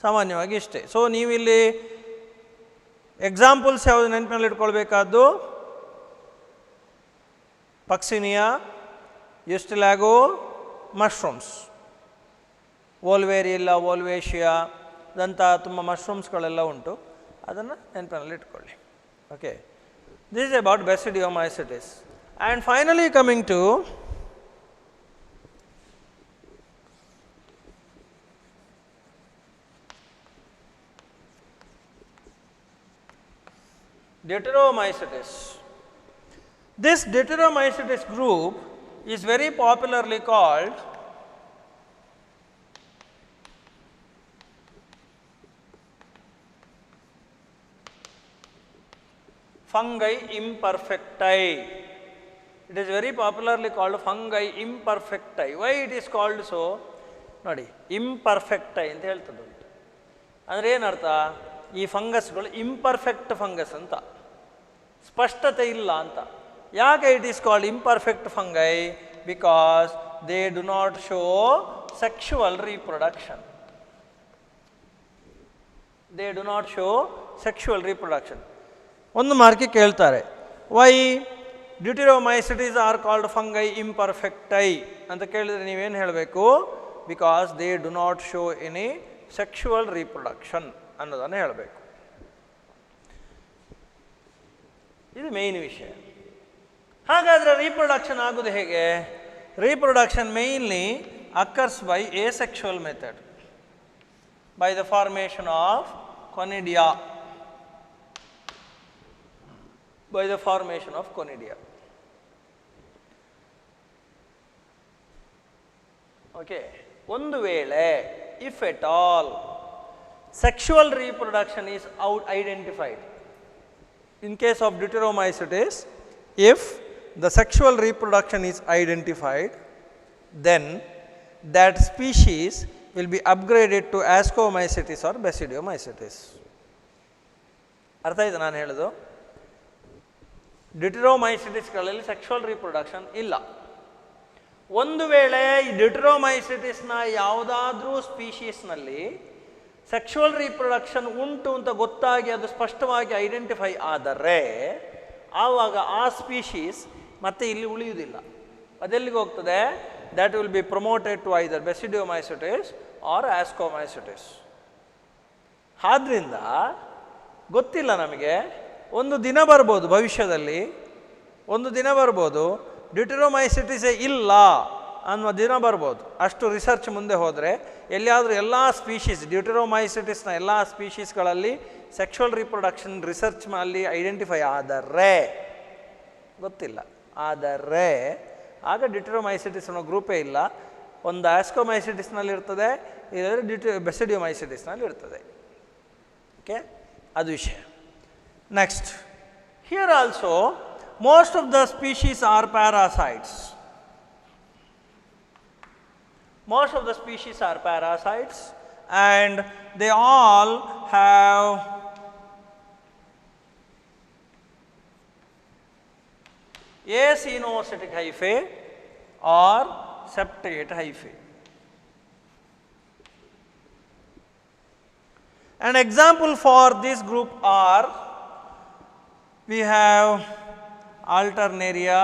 A: ಸಾಮಾನ್ಯವಾಗಿ ಇಷ್ಟೇ. ಸೊ ನೀವಿಲ್ಲಿ ಎಕ್ಸಾಂಪಲ್ಸ್ ಯಾವುದು ನೆನಪಿನಲ್ಲಿ ಇಟ್ಕೊಳ್ಬೇಕಾದ್ದು, ಪಕ್ಸಿನಿಯಾ, ಯುಸ್ಟಿಲಾಗೋ, ಮಶ್ರೂಮ್ಸ್, ವೋಲ್ವೇರಿಯಲ್ಲ, ವೋಲ್ವೇಶಿಯಾ ದಂಥ ತುಂಬ ಮಶ್ರೂಮ್ಸ್ಗಳೆಲ್ಲ ಉಂಟು, ಅದನ್ನು ನೆನಪಿನಲ್ಲಿ ಇಟ್ಕೊಳ್ಳಿ. Okay, this is about basidiomycetes. And finally coming to Deuteromycetes. This Deuteromycetes group is very popularly called fungi imperfecti. It is very popularly called fungi imperfecti. Why it is called so? ನೋಡಿ, imperfecti ಅಂತ ಹೇಳ್ತದೆ. ಅಂದರೆ ಏನರ್ಥ, ಈ ಫಂಗಸ್ಗಳು imperfect fungus ಅಂತ, ಸ್ಪಷ್ಟತೆ ಇಲ್ಲ ಅಂತ. ಯಾಕೆ it is called imperfect fungi? Because they do not show sexual reproduction. They do not show sexual reproduction. ಒಂದು ಮಾರ್ಕೆ ಕೇಳ್ತಾರೆ, ವೈ ಡ್ಯೂಟಿರೋಮೈಸಿಟೀಸ್ ಆರ್ ಕಾಲ್ಡ್ ಫಂಗೈ ಇಂಪರ್ಫೆಕ್ಟೈ ಅಂತ ಕೇಳಿದರೆ ನೀವೇನು ಹೇಳಬೇಕು? Because they do not show any sexual reproduction ಅನ್ನೋದನ್ನು ಹೇಳಬೇಕು. ಇದು ಮೇಯ್ನ್ ವಿಷಯ. ಹಾಗಾದರೆ ರೀಪ್ರೊಡಕ್ಷನ್ ಆಗೋದು ಹೇಗೆ? Reproduction mainly occurs by asexual method, by the formation of ಕೊನಿಡಿಯಾ. by the formation of conidia. Okay, ಒಂದು ವೇಳೆ if at all sexual reproduction is identified in case of Deuteromycetes, if the sexual reproduction is identified, then that species will be upgraded to Ascomycetes or Basidiomycetes. ಅರ್ಥ ಆಯ್ತು ನಾನು ಹೇಳೋದು? ಡ್ಯೂಟೆರೋಮೈಸಿಟಿಸ್ಗಳಲ್ಲಿ sexual reproduction ಇಲ್ಲ. ಒಂದು ವೇಳೆ ಈ ಡ್ಯೂಟೆರೋಮೈಸಿಟಿಸ್ನ ಯಾವುದಾದ್ರೂ ಸ್ಪೀಷೀಸ್ನಲ್ಲಿ ಸೆಕ್ಷುವಲ್ ರೀಪ್ರೊಡಕ್ಷನ್ ಉಂಟು ಅಂತ ಗೊತ್ತಾಗಿ ಅದು ಸ್ಪಷ್ಟವಾಗಿ ಐಡೆಂಟಿಫೈ ಆದರೆ ಆವಾಗ ಆ ಸ್ಪೀಷೀಸ್ ಮತ್ತೆ ಇಲ್ಲಿ ಉಳಿಯುವುದಿಲ್ಲ. ಅದೆಲ್ಲಿಗೆ ಹೋಗ್ತದೆ? That will be promoted to either basidiomycetes or ascomycetes. ಆದ್ದರಿಂದ ಗೊತ್ತಿಲ್ಲ ನಮಗೆ, ಒಂದು ದಿನ ಬರ್ಬೋದು, ಭವಿಷ್ಯದಲ್ಲಿ ಒಂದು ದಿನ ಬರ್ಬೋದು ಡ್ಯೂಟೆರೋಮೈಸಿಟಿಸೇ ಇಲ್ಲ ಅನ್ನುವ ದಿನ ಬರ್ಬೋದು. ಅಷ್ಟು ರಿಸರ್ಚ್ ಮುಂದೆ ಹೋದರೆ ಎಲ್ಲಿಯಾದರೂ ಎಲ್ಲ ಸ್ಪೀಷೀಸ್ ಡ್ಯೂಟೆರೋಮೈಸಿಟಿಸ್ನ ಎಲ್ಲ ಸ್ಪೀಷೀಸ್ಗಳಲ್ಲಿ ಸೆಕ್ಷುವಲ್ ರಿಪ್ರೊಡಕ್ಷನ್ ರಿಸರ್ಚ್ ಅಲ್ಲಿ ಐಡೆಂಟಿಫೈ ಆದರೆ ಗೊತ್ತಿಲ್ಲ, ಆದರೆ ಆಗ ಡ್ಯೂಟೆರೋಮೈಸಿಟಿಸ್ ಅನ್ನೋ ಗ್ರೂಪೇ ಇಲ್ಲ. ಒಂದು ಆಸ್ಕೋಮೈಸಿಟಿಸ್ನಲ್ಲಿ ಇರ್ತದೆ, ಇದರಲ್ಲಿ ಬೆಸಿಡಿಯೋಮೈಸಿಟಿಸ್ನಲ್ಲಿ ಇರ್ತದೆ. ಓಕೆ, ಅದು ವಿಷಯ. Next, here also most of the species are parasites. Most of the species are parasites and they all have acenocytic hyphae or septate hyphae. An example for this group are, we have Alternaria,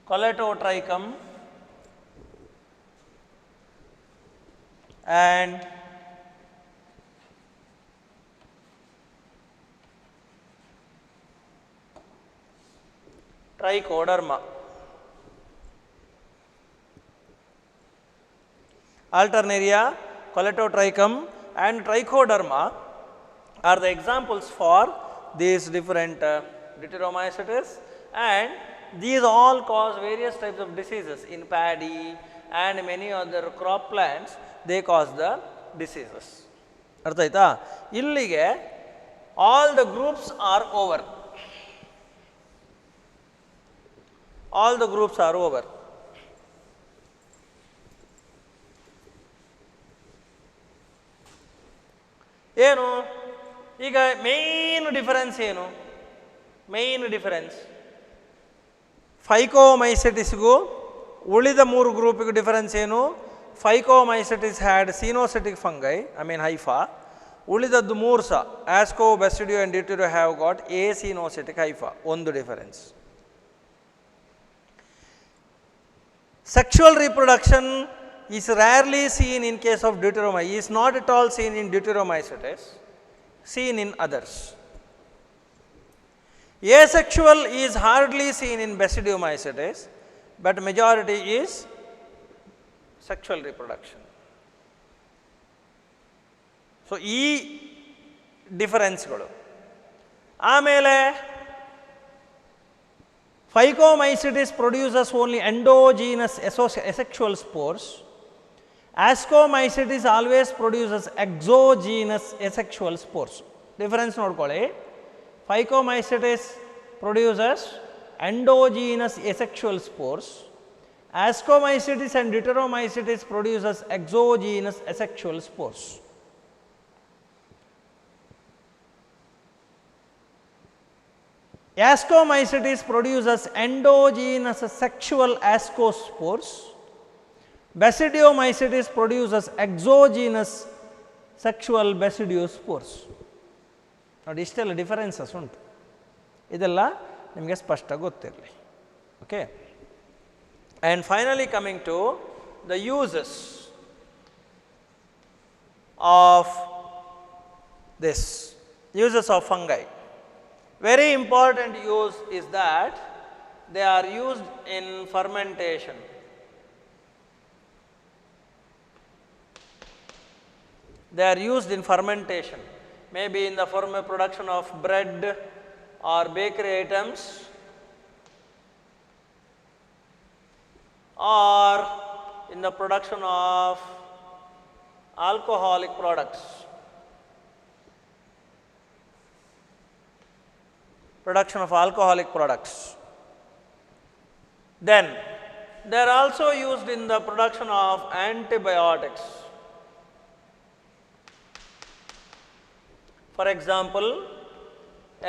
A: Coletotrichum, and Trichoderma. Alternaria, Coletotrichum and Trichoderma are the examples for these different Deuteromycetes, and these all cause various types of diseases in paddy and many other crop plants. They cause the diseases. ಅರ್ಥ ಆಯ್ತಾ? ಇಲ್ಲಿಗೆ all the groups are over. All the groups are over. ಏನು ಈಗ main difference ಏನು? Main difference ಫೈಕೋಮೈಸೆಟಿಸ್ಗೂ ಉಳಿದ 3 ಗ್ರೂಪಿಗೂ difference ಏನು? Phycomycetes had coenocytic fungi, I mean hypha. ಉಳಿದದ್ದು 3 ಸಹ asco, basidio and deutero have got a coenocytic hypha. ಒಂದು difference. Sexual reproduction is rarely seen in case of Deuteromycetes, is not at all seen in Deuteromycetes, seen in others. Asexual is hardly seen in Basidiomycetes, but majority is sexual reproduction. So, ಈ ಡಿಫರೆನ್ಸ್ಗಳು. ಆಮೇಲೆ Phycomycetes produces only endogenous asexual spores. Ascomycetes always produces exogenous asexual spores. Difference nodಕೊಳ್ಳಿ. Phycomycetes produces endogenous asexual spores. Ascomycetes and Deuteromycetes produces exogenous asexual spores. Ascomycetes produces endogenous sexual ascospores. Basidiomycetes produces exogenous sexual basidiospores. ನೋಡಿ, ಇಷ್ಟೆಲ್ಲ differences ಉಂಟು. ಇದೆಲ್ಲ ನಿಮಗೆ ಸ್ಪಷ್ಟ ಗೊತ್ತಿರಲಿ. Okay, and finally coming to the uses of this, uses of fungi. Very important use is that they are used in fermentation. They are used in fermentation, maybe in the production of bread or bakery items, or in the production of alcoholic products. Production of alcoholic products. Then they are also used in the production of antibiotics. For example,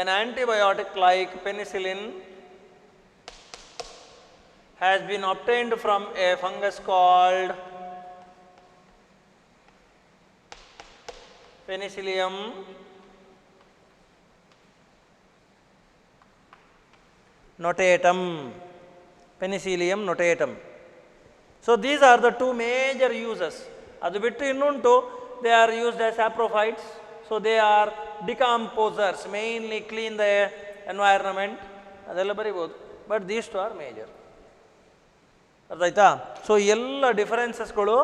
A: an antibiotic like penicillin has been obtained from a fungus called Penicillium notatum. Penicillium notatum. So these are the two major uses. ಅದು ಬಿಟ್ಟು ಇನ್ನುಂಟು, they are used as saprophytes. So they are decomposers, mainly clean the environment. ಅದೆಲ್ಲ ಬರಿಬೋದು. But these two are major. ಅರ್ಥ ಆಯ್ತಾ? So ಎಲ್ಲ ಡಿಫರೆನ್ಸಸ್ಗಳು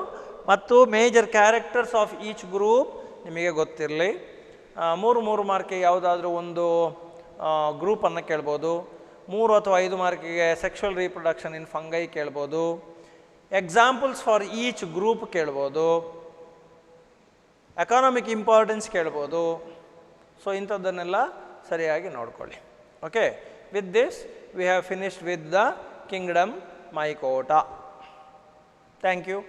A: ಮತ್ತು major characters of each group ನಿಮಗೆ ಗೊತ್ತಿರಲಿ. 3 ಮಾರ್ಕಿಗೆ ಯಾವುದಾದ್ರೂ ಒಂದು ಗ್ರೂಪನ್ನು ಕೇಳ್ಬೋದು. 3 ಅಥವಾ 5 ಮಾರ್ಕಿಗೆ ಸೆಕ್ಷುವಲ್ ರೀಪ್ರೊಡಕ್ಷನ್ ಇನ್ ಫಂಗೈ ಕೇಳ್ಬೋದು. ಎಕ್ಸಾಂಪಲ್ಸ್ ಫಾರ್ ಈಚ್ ಗ್ರೂಪ್ ಕೇಳ್ಬೋದು. ಎಕಾನಮಿಕ್ ಇಂಪಾರ್ಟೆನ್ಸ್ ಕೇಳ್ಬೋದು. ಸೊ ಇಂಥದ್ದನ್ನೆಲ್ಲ ಸರಿಯಾಗಿ ನೋಡ್ಕೊಳ್ಳಿ. Okay, with this we have finished with the kingdom mycota. Thank you.